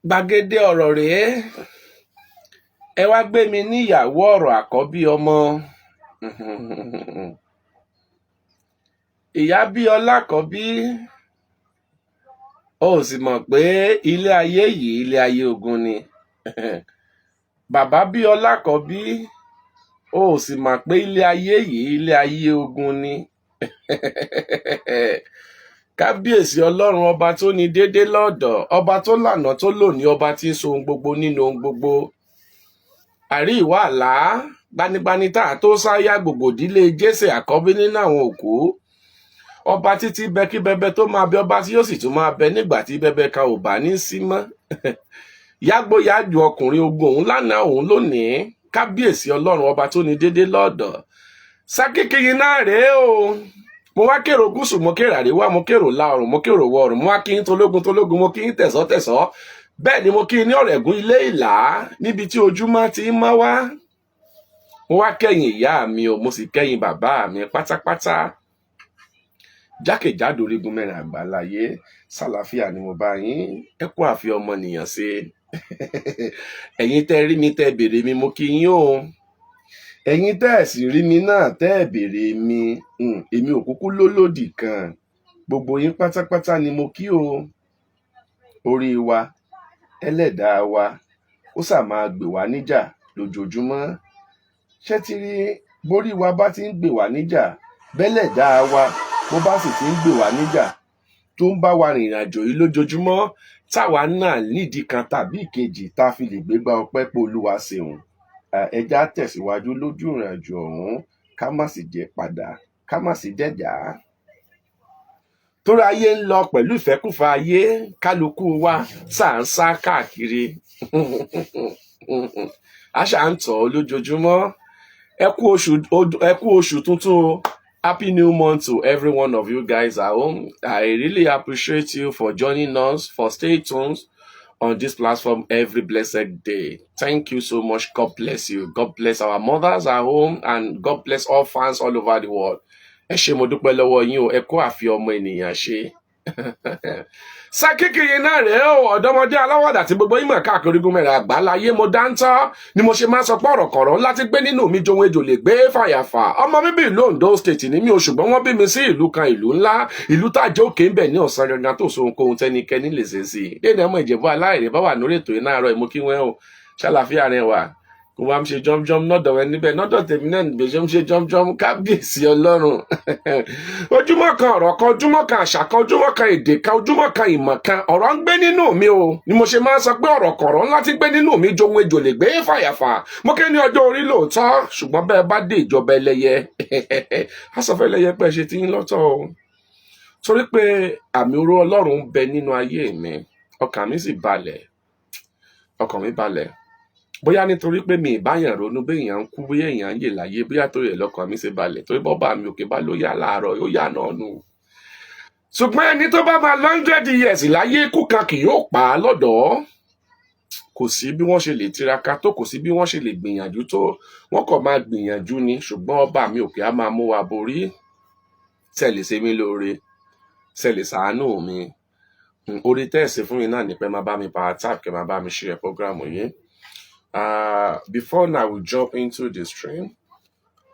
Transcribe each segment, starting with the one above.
Gbàgede ọ̀rọ̀ rèé, ẹ wá gbé mi níyàwó ọ̀rọ̀ àkọ́bí ọmọ. Ìyá bí Ọlákọ̀bí, ó sì mọ̀ pé ilé ayé yìí ilé ayé ogun ni. Bàbá bí Ọlákọ̀bí, ó sì mọ̀ pé ilé ayé yìí ilé ayé ogun ni. Kábíyèsí Ọlọ́run ọba tó ní dédé lọ́dọ̀, ọba tó lànà tó lónìí, ọba tí ń so ohun gbogbo nínú ohun gbogbo. Àrí ìwà àlá gbanigbani tá a tó sáyà gbogbo ìdílé Jésè àkọ́bí nínú àwọn òkú. Ọba títí bẹ kí bẹbẹ tó máa bẹ, ọba tí yóò sì tún máa bẹ nígbà tí bẹbẹ kan ò bá ní sí mọ́. Yágbóyájú ọkùnrin ogun òun lánàá òun lónìí. Kábíyèsí Ọlọ́run ọba tó ní dédé lọ́dọ̀. Sákìkìyí náà rèé o. Mo wá kérò gúúsù, mo kérò àríwá, mo kérò la ọ̀run, mo kérò wọ ọ̀run, mo wá kí n tológun, mo kí n tẹ̀sọ́. Bẹ́ẹ̀ ni mo kí n ní ọ̀rẹ́gún ilé ìlà níbi tí ojúmọ́ ti ń mọ́ wá. Mo wá kẹ́yìn ìyá mi o, mo sì kẹ́yìn bàbá mi pátápátá. Jákèjádò orígun mẹ́rin àgbáláyé, sàlàfíà ni mo bá yín. Ẹ kú àfi ọmọnìyàn ṣe. Ẹ̀yin tẹ́ rí mi tẹ́ béèrè mi, mo kí yín o. Ẹ̀yin tẹ́ ẹ̀ sì rí mi náà tẹ́ ẹ̀ béèrè mi, èmi ò kúkú lólòdì kan. Gbogbo yín pátápátá ni mo kí o. Orí wa, ẹlẹ́dàá wa, ó sà máa gbè wá níjà lójoojúmọ́. Ṣé ti rí borí wa bá ti ń gbè wá níjà, bẹ́lẹ̀dàá wa bó bá sì ti ń gbè wá níjà tó ń bá wa rìnrìn àjò yìí lójoojúmọ́, táwa náà nídìí kan tàbí ìkejì tá a fi lè gbégbá ọpẹ́ pé Olúwa ṣeun. Ẹja tẹ̀síwájú lójú ìrìn àjò ọ̀hún, ká má sì jẹ́ padà, ká má sì jẹ́jà. Torí ayé ń lọ pẹ̀lú ìfẹ́kùfà ayé, kálukú wa sáà ń sá káàkiri. Àṣà ń tọ̀ ọ́ lójoojúmọ́. Ẹ kú oṣù tuntun o. Happy new month to every one of you guys at home. I really appreciate you for joining us, for staying tuned on this platform every blessed day. Thank you so much. God bless you. God bless our mothers at home, and God bless all fans all over the world. Ẹ ṣé mo dúpẹ́ lọ́wọ́ yín o. Ẹ kú àfi ọmọ ènìyàn ṣe. Sákìkìyí náà rèé o, ọ̀dọ́mọdé aláwàdà tí gbogbo yín mọ̀ káàkiri orígun mẹ́rin àgbáláyé. Mo dáńtọ́ ni mo ṣe máa sọ pé ọ̀rọ̀ kọ̀rọ̀ láti gbé nínú mi johun ejò lè gbé fàyàfà. Ọmọ bíbí ìlú Ondo State ni mí o, ṣùgbọ́n wọ́n bí mi sí ìlú kan, ìlú ńlá, ìlú tá a jẹ́ òkè ń bẹ̀ ní ọ̀sán gangan tó so ohunkóhun tẹ́nikẹ́ni lè ṣe sí i. Dédé ọmọ Ìjẹ̀bú aláìrè bá wà lórí ètò iná àárọ̀ ìmú kí wọ́n o. Ṣàlàfíà rẹ wà. Kò wá ń ṣe jọmjọm nọ́dọ̀ wẹ níbẹ̀, nọ́dọ̀ tèmi náà níbẹ̀ ṣe ń ṣe jọmjọm. Kábíyèsí Ọlọ́run. Ojúmọ́ kan ọ̀rọ̀ kan, ojúmọ́ kan àṣà kan, ojúmọ́ kan èdè kan, ojúmọ́ kan ìmọ̀ kan, ọ̀rọ̀ ń gbé nínú mi o. Ni mo ṣe máa ń sọ pé ọ̀rọ̀ kọ̀rọ̀ ńlá ti gbé nínú mi johun ejò lè gbé fàyàfà. Mo kí ní ọjọ́ orí lóòótọ́, ṣùgbọ́n bẹ́ẹ̀ bá dé ìjọba ẹlẹ́yẹ, á sọ fẹ́ lẹ́yẹ pé ẹ ṣe ti yín lọ́tọ̀ o. Torí pé àmì oró Ọlọ́run ń bẹ nínú ayé mi, ọkàn mi sì balẹ̀. Ọkàn mi balẹ̀. Bóyá nítorí pé mi ìbáyàn ronú bí èèyàn ń kú, bóyá èèyàn ń yè láyé, bóyá tó yẹ lọ́kàn mi ṣe balẹ̀, torí bọ́bá mi òkè bá ló yà láàárọ̀ yóò yà náà nù. Ṣùgbọ́n ẹni tó bá máa 100 years láyé, ikú kan kì yóò pa á lọ́dọ̀. Kò sí bí wọ́n ṣe lè tiraka tó, kò sí bí wọ́n ṣe lè gbìyànjú tó, wọ́n kàn máa gbìyànjú ni, ṣùgbọ́n ọba mi òkè á máa mú wa borí. Ṣé lè ṣe mí lóore, ṣé lè ṣàánú mi. Orí tẹ́ẹ̀sì fún mi náà ní pé máa bá mi power tap, kẹ́ máa bá mi share program yìí. Before now we jump into the stream,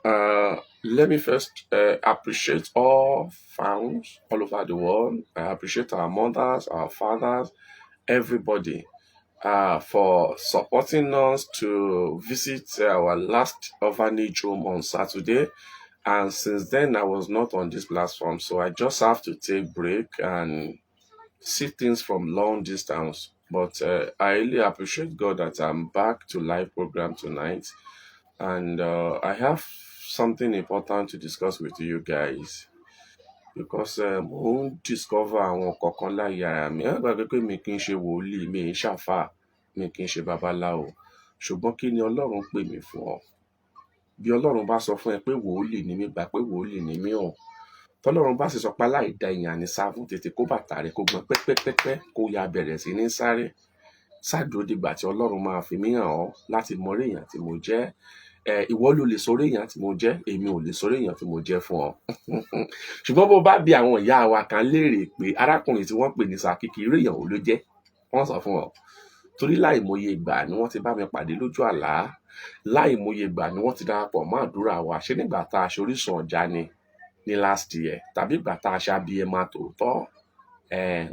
let me first appreciate all fans all over the world. I appreciate our mothers, our fathers, everybody for supporting us to visit our last orphanage home on Saturday. And since then, I was not on this platform, so I just have to take break and see things from long distance. But I really appreciate God that I'm back to live program tonight. And I have something important to discuss with you guys. Because mo ń discover àwọn kọ̀ọ̀kan láyé ara mi. Ẹ gbàgbé pé mi kì í ṣe wòlíì, mi ń ṣàfà, mi kì í ṣe babaláwo. Ṣùgbọ́n kí ni Ọlọ́run pè mí fún ọ? Bí Ọlọ́run bá sọ fún ẹ pé wòlíì ni mí, gbà pé wòlíì ni mí o. Tọ́lọ́run bá sì sọ pé aláìda èèyàn ní sá fún, tètè kó bàtà rẹ̀ kó gbọ́n pẹ́pẹ́pẹ́pẹ́ kó ya bẹ̀rẹ̀ sí ní sáré. Ṣáàdúró dìgbà tí Ọlọ́run máa fi mí hàn ọ́ láti mọ orí èèyàn tí mo jẹ́. Ìwọ ló lè sọ orí èèyàn tí mo jẹ́, èmi ò lè sọ orí èèyàn tí mo jẹ́ fún ọ. Ṣùgbọ́n bó bá bi àwọn ìyá wa kan léèrè pé arákùnrin tí wọ́n pè ní Sàkíkì irú èèyàn wo ló jẹ́, wọ́n sọ fún ọ. torí láìmọye ìgbà ni wọ́n ti bá mi pàdé lójú àlá, láìmọye ìgbà ni wọ́n ti darapọ̀ mọ́ àdúrà wa, ṣé nígbà tá a ṣe Orísun ọjà ni ní last year tàbí ìgbà tá a ṣe Abiyẹmọ Tòótọ́,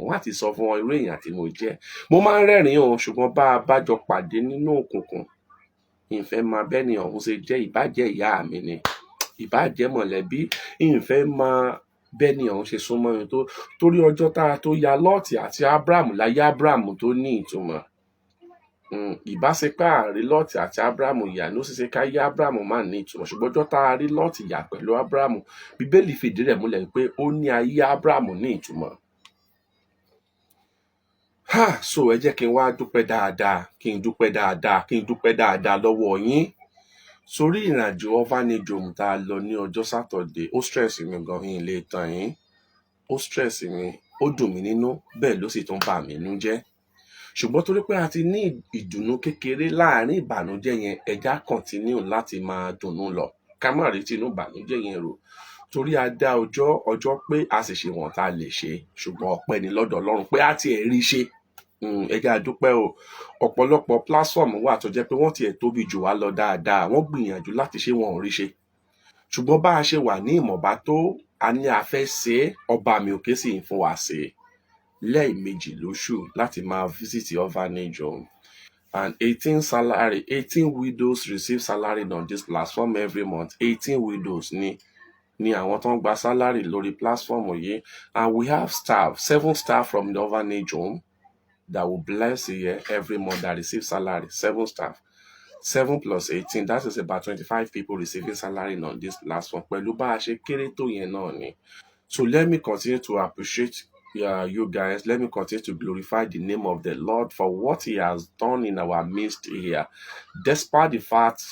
wọ́n á ti sọ fún wọn irú èèyàn tí mo jẹ́. Mo máa ń rẹ́rìn-ín o, ṣùgbọ́n bá a bá jọ pàdé nínú òkùnkùn, ìfẹ́ máa bẹ́ni ọ̀hún ṣe jẹ́, ìbàjẹ́ ìyá mi ni, ìbàjẹ́ mọ̀lẹ́bí, ìfẹ́ máa bẹ́ni ọ̀hún ṣe súnmọ́ mi tó, torí ọjọ́ tá a tó ya Lọ́ọ̀tì àti Ábúráhámù láyé Ábúráhámù tó ní ìtumọ̀. Ìbáṣepọ̀ àárín Lọ́ọ̀tì àti Ábúráhámù ìyà ló ṣe ṣe ká yá Ábúráhámù máa ní ìtumọ̀, ṣùgbọ́n ọjọ́ tá a rí Lọ́ọ̀tì yà pẹ̀lú Ábúráhámù, Bíbélì fìdí rẹ̀ múlẹ̀ pé ó ní ayé Ábúráhámù ní ìtumọ̀. So ẹ jẹ́ kí n wá dúpẹ́ dáadáa, kí n dúpẹ́ dáadáa lọ́wọ́ yín. Sórí ìrìnàjò orphanage home tá a lọ ní ọjọ́ Saturday, ó stress mi gan, yín lè tàn yín, ó stress mi, ó dùn mí nínú, bẹ́ẹ̀ ló sì tún bà mí nínú jẹ́. Ṣùgbọ́n torí pé a ti ní ìdùnnú kékeré láàrin ìbànújẹ́ yẹn, ẹja continue láti máa dùnnú lọ, ká má retí inú ìbànújẹ́ yẹn rò, torí a dá ọjọ́ pé a sì ṣe wọ̀n tá a lè ṣe, ṣùgbọ́n ọpẹ́ ni lọ́dọ̀ Ọlọ́run pé a ti rí ṣe. Ẹja dúpẹ́ o. Ọ̀pọ̀lọpọ̀ platform wà tó jẹ́ pé wọ́n tiẹ̀ tóbi jù wá lọ dáadáa, wọ́n gbìyànjú láti ṣe wọn ò rí ṣe, ṣùgbọ́n bá a ṣe wà ní ìmọ̀ba tó, a ní a fẹ́ ṣe é, ọba mi òkè sì ń fún wa ṣe lẹ́ẹ̀mejì lóṣù láti máa visit orphanage home. And 18 widows receive salary on this platform every month. 18 widows ni àwọn tó ń gba salary lórí platform yìí. And we have 7 staff from the orphanage home that will bless here every month that receive salary. 7 staff. 7 plus 18, that is about 25 people receiving salary on this platform. Pẹ̀lú bá a ṣe kéré tó yẹn náà ni. So let me continue to appreciate you guys. Let me continue to glorify the name of the Lord for what He has done in our midst here. Despite the fact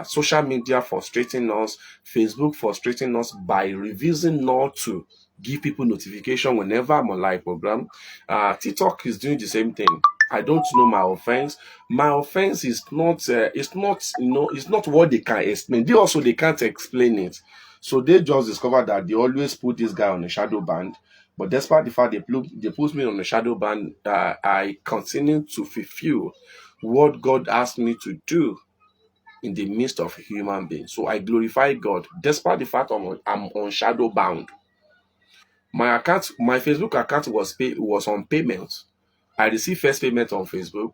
social media frustrating us, Facebook frustrating us by refusing not to give people notification whenever I'm on live program. TikTok is doing the same thing. I don't know my offense. My offense is not, it's not what they can explain. They can't explain it. So they just discovered that they always put this guy on a shadow band. But despite the fact they put me on a shadow band, I continue to fulfill what God asked me to do in the midst of human beings. So I glorify God, despite the fact I'm on shadow bound. My Facebook account was on payment. I received first payment on Facebook.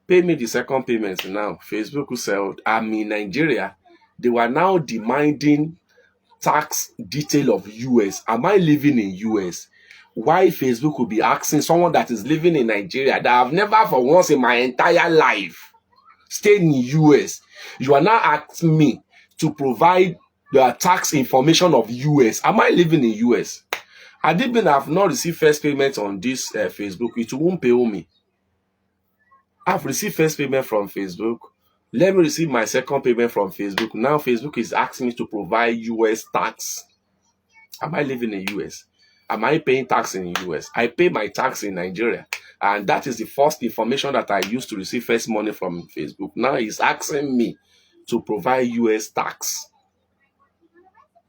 Pay me the second payment now. Facebook said I'm in Nigeria. They were now demanding tax detail of US. Am I living in US? Why Facebook will be asking someone that is living in Nigeria that I've never for once in my entire life stayed in US? You are now asking me to provide the tax information of US. Am I living in US? Had it been I've not received first payment on this Facebook, it won't pay me. I've received first payment from Facebook. Let me receive my second payment from Facebook. Now Facebook is asking me to provide US tax. Am I living in US? Am I paying tax in US? I pay my tax in Nigeria. And that is the first information that I used to receive first money from Facebook. Now he's asking me to provide US tax,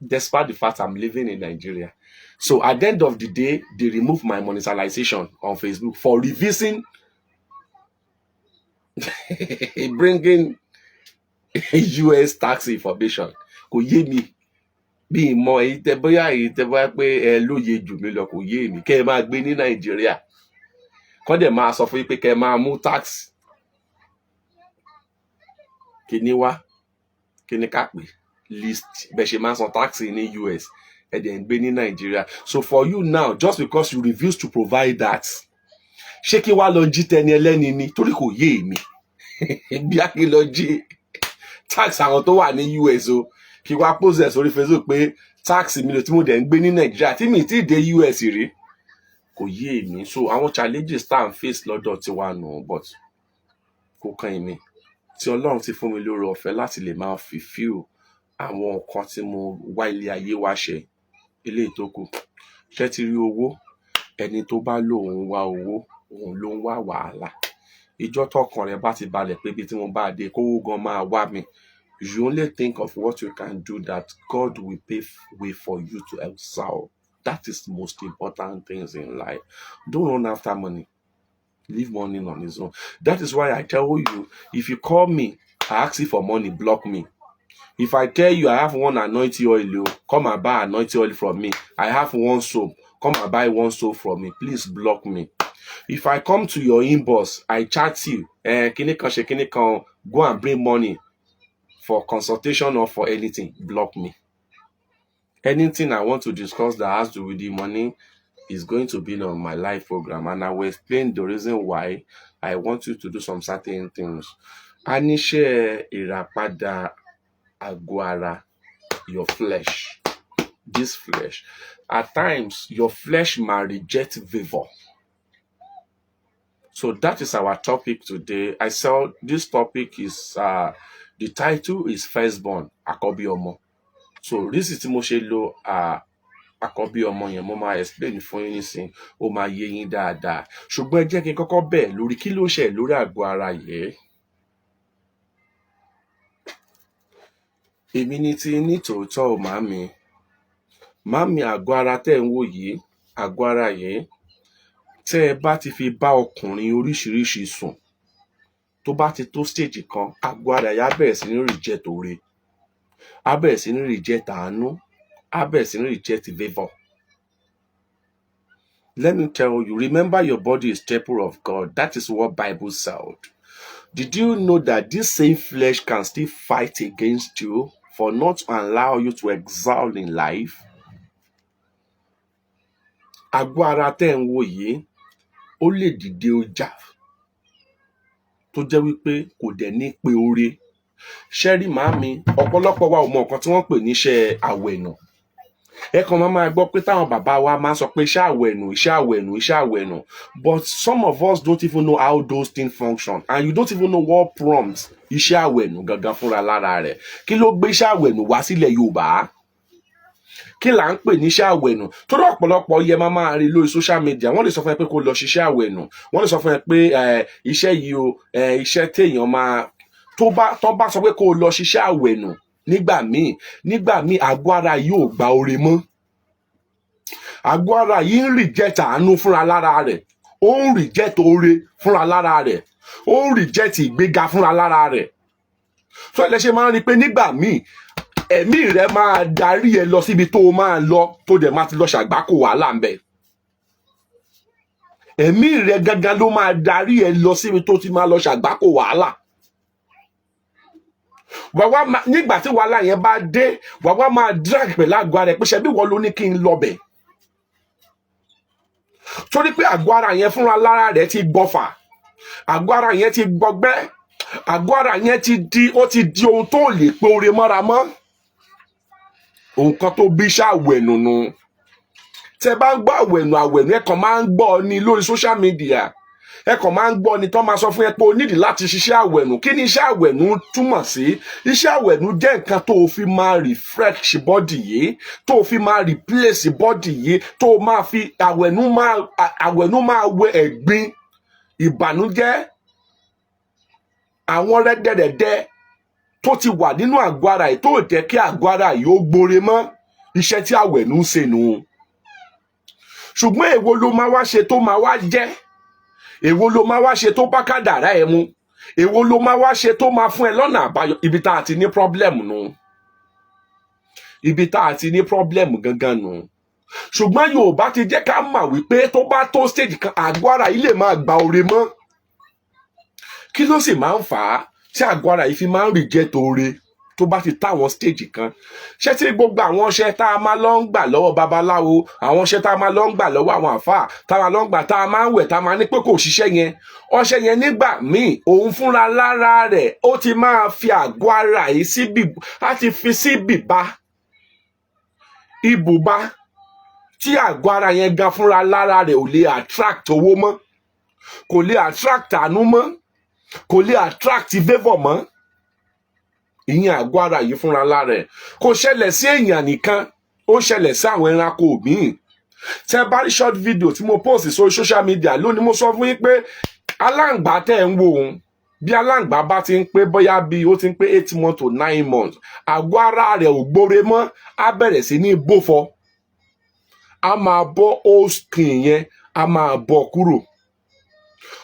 despite the fact I'm living in Nigeria. So at the end of the day, they remove my monetization on Facebook for revising bringing US tax information. Kò yé mi bí ìmọ̀ èyí tẹ́ bóyá pé ẹ lóye jù mí lọ, kò yé mi. Kẹ́ ẹ máa gbé ní Nàìjíríà, kọ́ dẹ̀ máa sọ fún yín pé kẹ́ ẹ máa mú tax kíní wá, kíní ká pè list bẹ́ẹ̀ ṣe máa san tax ní US, ẹ dẹ̀ ń gbé ní Nàìjíríà. So for you now, just because you refuse to provide that, ṣé kí wá lọ jí tẹni ẹlẹ́ni ni? Torí kò yé mi. Bí a kì í lọ jí tax àwọn tó wà ní US o, kí wá post sórí Facebook pé tax mi ló tí mo dẹ̀ ń gbé ní Nàìjíríà tí mi ti dé US rí, kò yé mi. So àwọn challenges tá à ń face lọ́dọ̀ tiwa nù, but kò kàn mí. Tí Ọlọ́run ti fún mi lórí ọ̀fẹ́ láti lè máa fulfill àwọn nǹkan tí mo wá ilé ayé wá ṣe, ilé ìtókù. Ṣé ti rí owó? Ẹni tó bá lóun wá owó, òun ló ń wá wàhálà. Ìjọ́ tọkàn rẹ bá ti balẹ̀ pé bí tí mo bá dé kówó gan máa wá mi, you only think of what you can do, that God will pave way for you to excel. That is the most important things in life. Don't run after money. leave money on his own. That is why I tell you, if you call me, I ask you for money, block me. If I tell you I have one anointing oil, come and buy anointing oil from me. I have one soap, come and buy one soap from me. Please block me. If I come to your inbox, I chat you, go and bring money for consultation or for anything, block me. Anything I want to discuss that has to do with the money is going to be on my live program, and I will explain the reason why I want you to do some certain things. Anishe irapada aguara, your flesh. This flesh. At times, your flesh might reject favor. So that is our topic today. I saw this topic is, the title is Firstborn, Àkọ́bí ọmọ. So this is mo ṣe lo àkọ́bí ọmọ yẹn, mo máa explain fún yín nísìn, ó máa yé yín dáadáa. Ṣùgbọ́n ẹ jẹ́ kí n kọ́kọ́ bẹ̀ lórí kí ló ṣe lórí àgọ́ ara yìí. Èmi ni ti ní tòótọ́ ò màámi. Màámi, àgọ́ ara tẹ́ ń wò yìí, àgọ́ ara yìí, tẹ́ ẹ bá ti fi bá ọkùnrin oríṣiríṣi sùn, tó bá ti tó stage kan, àgọ́ ara yà bẹ̀rẹ̀ sí ní reject oore, á bẹ̀rẹ̀ sí ní reject àánú, á bẹ̀rẹ̀ sí ní reject favor. Let me tell you, remember your body is temple of God. That is what Bible said. Did you know that this same flesh can still fight against you for not to allow you to excel in life? Àgọ́ ara tẹ́ ń wò yìí, ó lè dìde ọjà tó jẹ́ wípé kò dẹ̀ ní pé oore. Ṣẹ́rí màámi, ọ̀pọ̀lọpọ̀ wa ò mọ nǹkan tí wọ́n pè ní iṣẹ́ àwẹ̀nù. Ẹ kàn máa gbọ́ pé táwọn bàbá wa máa sọ pé iṣẹ́ àwẹ̀nù, iṣẹ́ àwẹ̀nù, iṣẹ́ àwẹ̀nù. But some of us don't even know how those things function, and you don't even know what prompts iṣẹ́ àwẹ̀nù gangan fúnra lára rẹ̀. Kí ló gbé iṣẹ́ àwẹ̀nù wá sílẹ̀ Yorùbá? Kí là ń pè ní iṣẹ́ àwẹ̀nù? Torí ọ̀pọ̀lọpọ̀ yẹ máa rí lórí social media, wọ́n lè sọ fún ẹ pé kó lọ ṣiṣẹ́ àwẹ̀nù, wọ́n lè sọ fún ẹ pé iṣẹ́ yìí o, iṣẹ́ téèyàn máa tó bá sọ pé kó lọ ṣiṣẹ́ àwẹ̀nù nígbà míì àgọ́ ara yìí ò gba oore mọ́. Àgọ́ ara yìí ń reject àánú fúnra lára rẹ̀, ó ń reject oore fúnra lára rẹ̀, ó ń reject ìgbéga fúnra lára rẹ̀. So ẹ ṣe máa ń rí pé nígbà míì ẹ̀mí rẹ̀ máa darí ẹ lọ síbi tó máa lọ, tó dẹ̀ máa ti lọ ṣàgbákò wàhálà ń bẹ. Ẹ̀mí rẹ̀ gangan ló máa darí ẹ lọ síbi tó ti máa lọ ṣàgbákò wàhálà. Nígbà tí wàhálà yẹn bá dé, wàá máa drag pẹ̀lú àgọ́ ara rẹ̀ pé ṣebí wọ́n ló ní kí n lọ bẹ̀. Torí pé àgọ́ ara yẹn fúnra lára rẹ̀ ti gbọ́fà, àgọ́ ara yẹn ti gbọgbẹ́, àgọ́ ara yẹn ti di ohun tó lè pé oore mọ́ra mọ́. Nǹkan tó bí ṣàwẹ̀nù nù. Tẹ́ bá ń gbọ́ àwẹ̀nù, ẹ kàn máa ń gbọ́ ni lórí social media. Ẹ kàn máa ń gbọ́ ni tán máa sọ fún ẹ pé o nídìí láti ṣiṣẹ́ àwẹ̀nù. Kí ni iṣẹ́ àwẹ̀nù túmọ̀ sí? Iṣẹ́ àwẹ̀nù jẹ́ nǹkan tó o fi máa refresh body yìí, tó o fi máa replace body yìí, tó o máa fi àwẹ̀nù máa wẹ ẹ̀gbin, ìbànújẹ́, àwọn rẹ́dẹ̀rẹ̀dẹ̀ tó ti wà nínú àgọ́ ara yìí, tó jẹ́ kí àgọ́ ara yìí ó gbóore mọ́. Iṣẹ́ tí àwẹ̀nù ń ṣe nù. Ṣùgbọ́n èwo ló máa wá ṣe tó máa wá jẹ́? Èwo ló máa wá ṣe tó bá kádàrá ẹ mu? Èwo ló máa wá ṣe tó máa fún ẹ lọ́nà àbáyọ? Ibi tá a ti ní problem nù. Ibi tá a ti ní problem gangan nù. Ṣùgbọ́n Yorùbá ti jẹ́ ká mọ̀ wípé tó bá tó stage kan, àgọ́ ara yìí lè máa gba oore mọ́. Kí ló sì máa ń fà á tí àgọ́ ara yìí fi máa ń reject oore tó bá ti táwọn stage kan? Ṣé tí gbogbo àwọn ọṣẹ tá a máa lọ ń gbà lọ́wọ́ babaláwo, àwọn ọṣẹ tá a máa lọ ń gbà lọ́wọ́ àwọn àfáà, tá a máa lọ ń gbà, tá a máa ń wẹ̀, tá a máa ní pé kò ṣiṣẹ́ yẹn, ọṣẹ yẹn nígbà míì òun fúnra lára rẹ̀ ó ti máa fi àgọ́ ara yìí á ti fi sí ibùba tí àgọ́ ara yẹn gan fúnra lára rẹ̀ ò lè attract owó mọ́, kò lè attract àánú mọ́, kò lè attract favour mọ́. Ìyẹn àgọ́ ara yìí fúnra lára ẹ̀ kò ṣẹlẹ̀ sí èèyàn nìkan, ó ṣẹlẹ̀ sí àwọn ẹranko míì. Tẹ́ bá rí short video tí mo post sórí social media lónìí, mo sọ fún yín pé aláǹgbá tẹ́ ń wò òun, bí aláǹgbá bá ti ń pé bóyá bí ó ti ń pé 8 months to 9 months, àgọ́ ara rẹ̀ ò gbóore mọ́, á bẹ̀rẹ̀ sí ní bófọ, á máa bọ́ old skin yẹn, á máa bọ́ kúrò.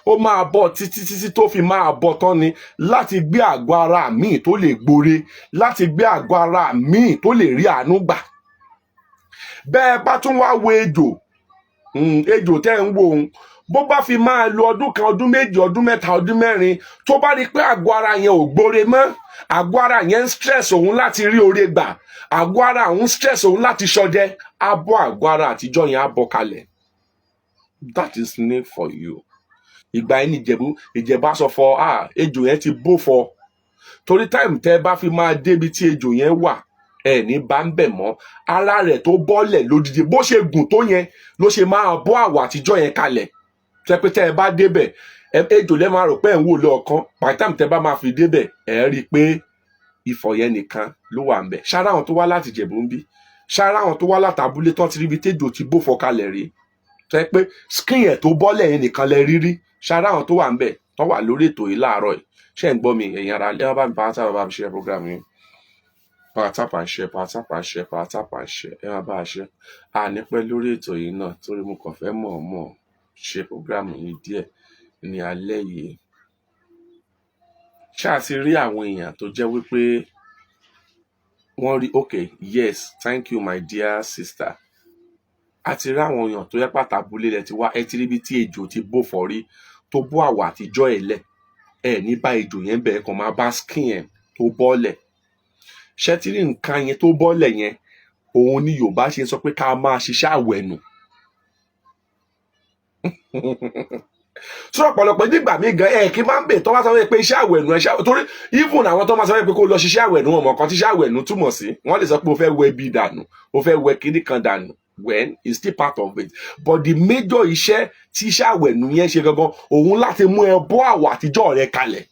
ó máa bọ́ títí tó fi máa bọ́ tán ni, láti gbé àgọ́ ara míì tó lè gbore, láti gbé àgọ́ ara míì tó lè rí àánú gbà. Bẹ́ẹ̀ bá tún wá wo ejò tẹ́ ń wo òun, bó bá fi máa lo ọdún kan, ọdún méjì, ọdún mẹ́ta, ọdún mẹ́rin, tó bá rí pé àgọ́ ara yẹn ò gbore mọ́, àgọ́ ara yẹn ń stress òun láti rí oore gbà, àgọ́ ara òun stress òun láti ṣọdẹ, á bọ́ àgọ́ ara àtijọ́ yẹn á bọ́ kalẹ̀. That is need for you. Ìgbà yẹn ní Ìjẹ̀bú sọ fọ ejò yẹn ti bó fọ, torí táìmù tẹ́ bá fi máa débi tí ejò yẹn wà, ẹ ní bá ń bẹ̀ mọ́. Ara rẹ̀ tó bọ́lẹ̀ lódìdí bó ṣe gùn tó yẹn ló ṣe máa bọ́ àwọ̀ àtijọ́ yẹn kalẹ̀. Tẹ́ pé tẹ́ ẹ bá débẹ̀, ejò lẹ́ máa rò pé ẹ̀ ń wò lọ́ọ̀kan, by the time tẹ́ bá máa fi débẹ̀, ẹ rí i pé ifọ̀ yẹn nìkan ló wà ń bẹ̀. Ṣáárá àwọn tó wá láti Ìjẹ̀bú ń bí, ṣáárá àwọn tó wá láti abúlé tán ti ríbi téjò ti bó fọ kalẹ̀ rí, tẹ́ pé skin ẹ̀ tó bọ́lẹ̀ yẹn nìkan lẹ rírí. Ṣáárá àwọn tó wà ń bẹ̀ tó wà lórí ètò yìí láàárọ̀ yìí, ṣé ń gbọ́ mi ẹ̀yin ara lẹ́wọ́n bá mi bá mi share program yìí, tap and share, ẹ máa bá a share. Ní pẹ́ lórí ètò yìí náà, torí mo kàn fẹ́ mọ̀ ṣe program yìí díẹ̀ ní alẹ́ yìí. Ṣáà ti rí àwọn èèyàn tó jẹ́ wípé wọ́n rí okay, yes, thank you my dear sister. A ti rí àwọn èèyàn tó yẹ pàtàkùlé rẹ̀ ti wá, ẹ ti rí bí tí ejò ti bó fọ́rí tó bó àwọ̀ àtijọ́ ẹ̀ lẹ̀, ẹ ní bá ejò yẹn bẹ̀rẹ̀ kan máa bá skin ẹ̀ tó bọ́lẹ̀. Ṣé ti rí nǹkan yẹn tó bọ́lẹ̀ yẹn, òun ni Yorùbá ṣe sọ pé ká máa ṣiṣẹ́ àwẹ̀nù. Sọ ọ̀pọ̀lọpọ̀ nígbà míì gan kí máa ń bè tó wá sọ pé iṣẹ́ àwẹ̀nù torí even àwọn tó máa sọ pé kó lọ ṣiṣẹ́ àwẹ̀nù wọn mọ̀ kan tí iṣẹ́ àwẹ̀nù túmọ̀ sí, wọ́n lè sọ pé o fẹ́ wẹ bí dànù, o fẹ́ wẹ kíní kan dànù, when it's still part of it, but the major iṣẹ́ tí iṣẹ́ àwẹ̀nù yẹn ṣe gangan, òun láti mú ẹ bọ́ àwọ̀ àtijọ́ rẹ kalẹ̀.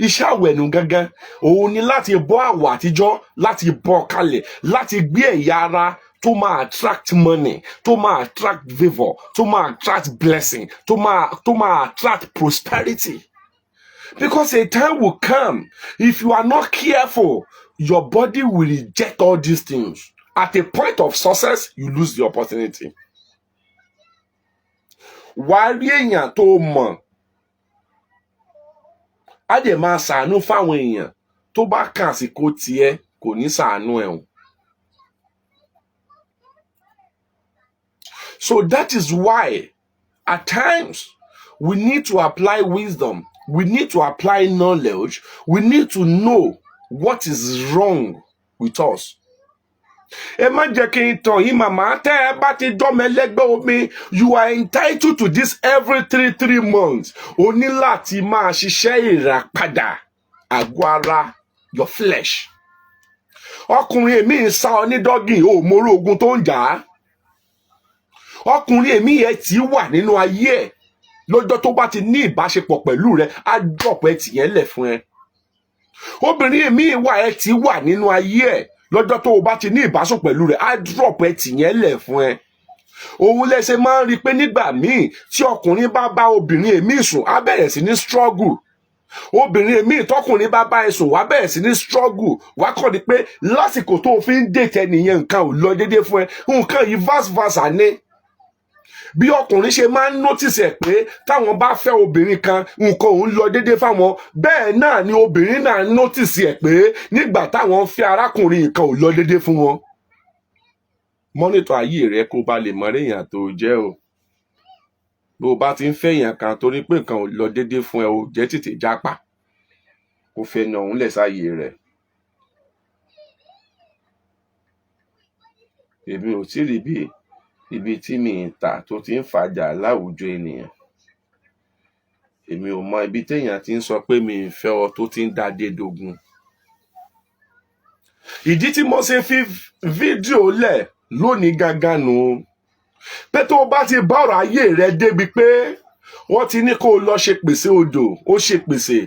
Iṣẹ́ àwẹ̀nù gangan òun ni láti bọ́ àwọ̀ àtijọ́, láti bọ́ kalẹ̀, láti gbé ẹ̀yà ara tó máa attract money, tó máa attract favour, tó máa attract blessing, tó máa attract prosperity. Because a time will come, if you are not careful, your body will reject all these things. At a point of success, you lose the opportunity. Wàá rí èèyàn tó mọ̀, á dẹ̀ máa ṣàánú fáwọn èèyàn, tó bá kàn àsìkò tiẹ̀ kò ní ṣàánú ẹ̀ o. So that is why at times we need to apply wisdom, we need to apply knowledge, we need to know what is wrong with us. Ẹ má jẹ́ kí n tàn yín màmá, tẹ́ ẹ bá ti dọ́mọ ẹlẹ́gbẹ́ omi, you are entitled to this every 3 months. O ní láti máa ṣiṣẹ́ ìràpadà àgọ́ ara, your flesh. Ọkùnrin èmi ń sá ọ ní dọ́gìn, o móró ogun tó ń jà á. Ọkùnrin èmi yẹn ti wà nínú ayé ẹ̀, lọ́jọ́ tó bá ti ní ìbáṣepọ̀ pẹ̀lú rẹ, á drop ẹ tì yẹn lẹ̀ fún ẹ. Obìnrin èmi wà ẹ ti wà nínú ayé ẹ̀, lọ́jọ́ tó o bá ti ní ìbáṣepọ̀ pẹ̀lú rẹ, á drop ẹ tì yẹn lẹ̀ fún ẹ. Òun lẹ́sẹ̀ máa ń rí i pé nígbà míì tí ọkùnrin bá bá obìnrin èmi sùn, á bẹ̀rẹ̀ sí ní struggle. Obìnrin èmi tọkùnrin bá bá ẹ sùn, wá bẹ̀rẹ̀ sí ní struggle. Wá kọ́ ni pé lásìkò tó o fi ń date ẹnìyẹn nǹkan ò lọ déédéé fún ẹ, nǹkan yìí vice versa ni. Bí ọkùnrin ṣe máa ń notice ẹ̀ pé táwọn bá fẹ́ obìnrin kan nǹkan òun lọ déédéé fáwọn, bẹ́ẹ̀ náà ni obìnrin náà notice ẹ̀ pé nígbà táwọn fẹ́ arákùnrin nǹkan ò lọ déédéé fún wọn. Mọ́nítọ̀ ayé rẹ kó ba lè mọ èèyàn tó jẹ́ o. Bó o bá ti ń fẹ́ èèyàn kan torí pé nǹkan ò lọ déédéé fún ẹ, o jẹ́ tètè jápa, kó fẹ́ na òun lẹ̀ sáyé rẹ̀. Èmi ò tí rí bí ibi tí mi ń tà tó ti ń fàjà láwùjọ ènìyàn. Èmi ò mọ ibi téèyàn ti ń sọ pé mi ń fẹ́ ọ tó ti ń dá dé dogun. Ìdí tí mo ṣe fi fídíò lẹ̀ lónìí gangan nù, pé tó bá ti bá ọ̀rọ̀ ayé rẹ débi pé wọ́n ti ní kó lọ ṣe pèsè odò, ó ṣe pèsè,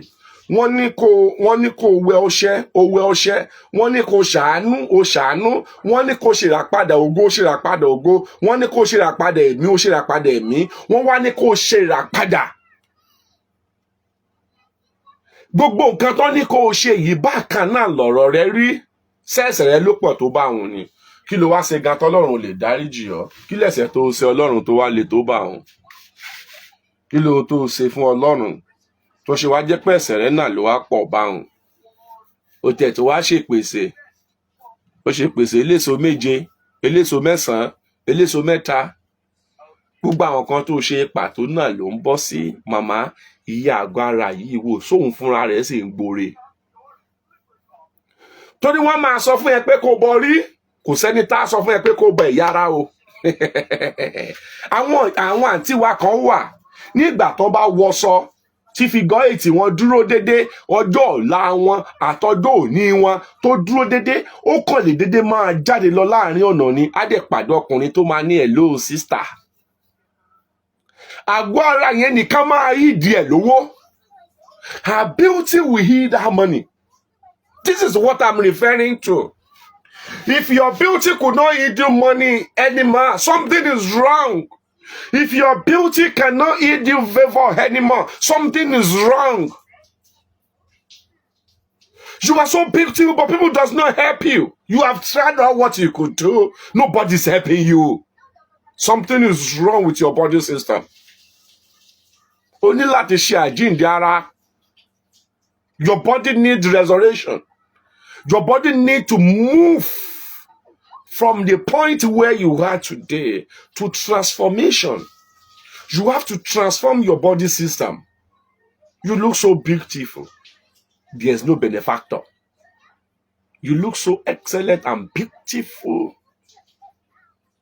wọ́n ní kó wẹ ọṣẹ, ó wẹ ọṣẹ, wọ́n ní kó ṣàánú, ó ṣàánú, wọ́n ní kó ṣèràpadà ògo, ó ṣèràpadà ògo, wọ́n ní kó ṣèràpadà ẹ̀mí, ó ṣèràpadà ẹ̀mí, wọ́n wá ní kó ṣèràpadà. Gbogbo nǹkan tó ní kó ṣe yìí bákan náà lọ̀rọ̀ rẹ rí, sẹ́ẹ̀sì rẹ ló pọ̀ tó bá wọn ni. kí ló wá ṣe gan tọ́lọ́run ò lè dáríjì ọ́? Kí lẹ̀ṣẹ̀ tó ṣe Ọlọ́run tó wá le tó bá òun? Kí ló tó ṣe fún Ọlọ́run tó ṣe wá jẹ́ pé ẹ̀ṣẹ̀ rẹ̀ náà ló wá pọ̀ bá òun? Ó tẹ̀ tó wá ṣèpèsè, ó ṣèpèsè eléso 7, eléso 9, eléso 3. Gbogbo àwọn kan tó ṣe pàtó náà ló ń bọ́ sí. Màmá, ìyá àgọ́ ara yìí wò sóhun fúnra rẹ̀ sì ń gbore. Torí wọ́n máa sọ fún ẹ pé kò bọ rí, kò sẹ́ni tá a sọ fún ẹ pé kò bọ ìyára o. Àwọn àǹtí wa kan wà nígbà tó bá wọṣọ tí figure 8 wọn dúró dédé, ọjọ́ ọ̀la wọn àtọjọ́ òní wọn tó dúró dédé, ó kàn lè dédé máa jáde lọ láàrin ọ̀nà ni á dẹ̀ pàdé ọkùnrin tó máa ní hello sister. Àgọ́ ara yẹn nìkan máa yí díẹ̀ lówó. Her beauty will heal her money. This is what I'm referring to. If your beauty could not yield you money anymore, something is wrong. If your beauty cannot yield you favor anymore, something is wrong. You are so beautiful, but people does not help you. You have tried all what you could do. Nobody's helping you. Something is wrong with your body system. O ní láti ṣe àjíǹde ara. Your body needs resurrection. Your body needs to move from the point where you are today to transformation. You have to transform your body system. You look so beautiful. There's no benefactor. You look so excellent and beautiful.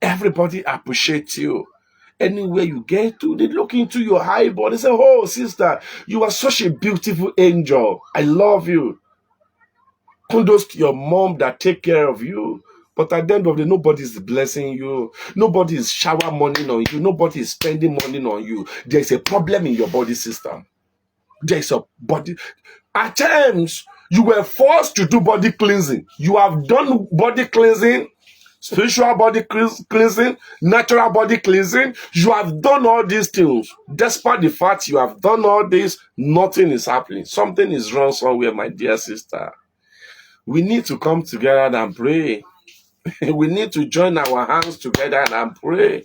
Everybody appreciates you. Anywhere you get to, they look into your eyeball. They say, oh, sister, you are such a beautiful angel. I love you. Kudos to your mom that take care of you. But at the end of the day, nobody is blessing you. Nobody is shower money on you. Nobody is spending money on you. There is a problem in your body system. There is a body. At times, you were forced to do body cleansing. You have done body cleansing, spiritual body cleansing, natural body cleansing. You have done all these things. Despite the fact you have done all this, nothing is happening. Something is wrong somewhere, my dear sister. We need to come together and pray. We need to join our hands together and pray.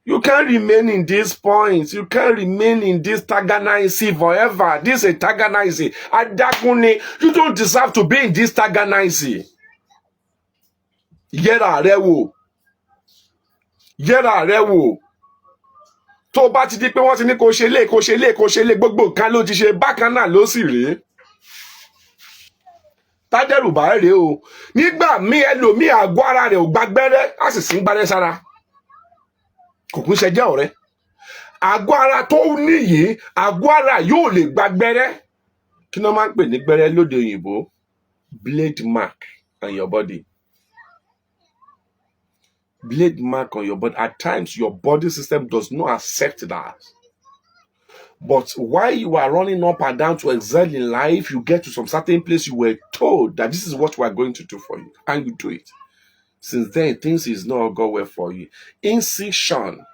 You can't remain in this point. You can't remain in this taganisi forever. This is a taganisi. Adaguni, you don't deserve to be in this taganisi. Yẹra rẹ wò. Yẹra rẹ wò. Tó bá ti di pé wọ́n ti ní kó ṣe lé, kó ṣe lé, kó ṣe lé, gbogbo nǹkan ló ti ṣe, bákan náà ló sì rí. Tádẹ́rùbà rèé o. Nígbà míì ẹlòmíì àgọ́ ara rẹ̀ ò gbàgbẹ́rẹ́, á sì sí gbárẹ́ sára. Kò kún ṣe jẹ́ ọ̀rẹ́. Àgọ́ ara tó níyì, àgọ́ ara yóò lè gbàgbẹ́rẹ́. Kí ni wọ́n máa ń pè ní gbẹ́rẹ́ lóde òyìnbó? Blade mark on your body. Blade mark on your body. At times, your body system does not accept that. But while you are running up and down to excel in life, you get to some certain place you were told that this is what we are going to do for you, and you do it. Since then, things is not go well for you. Incision.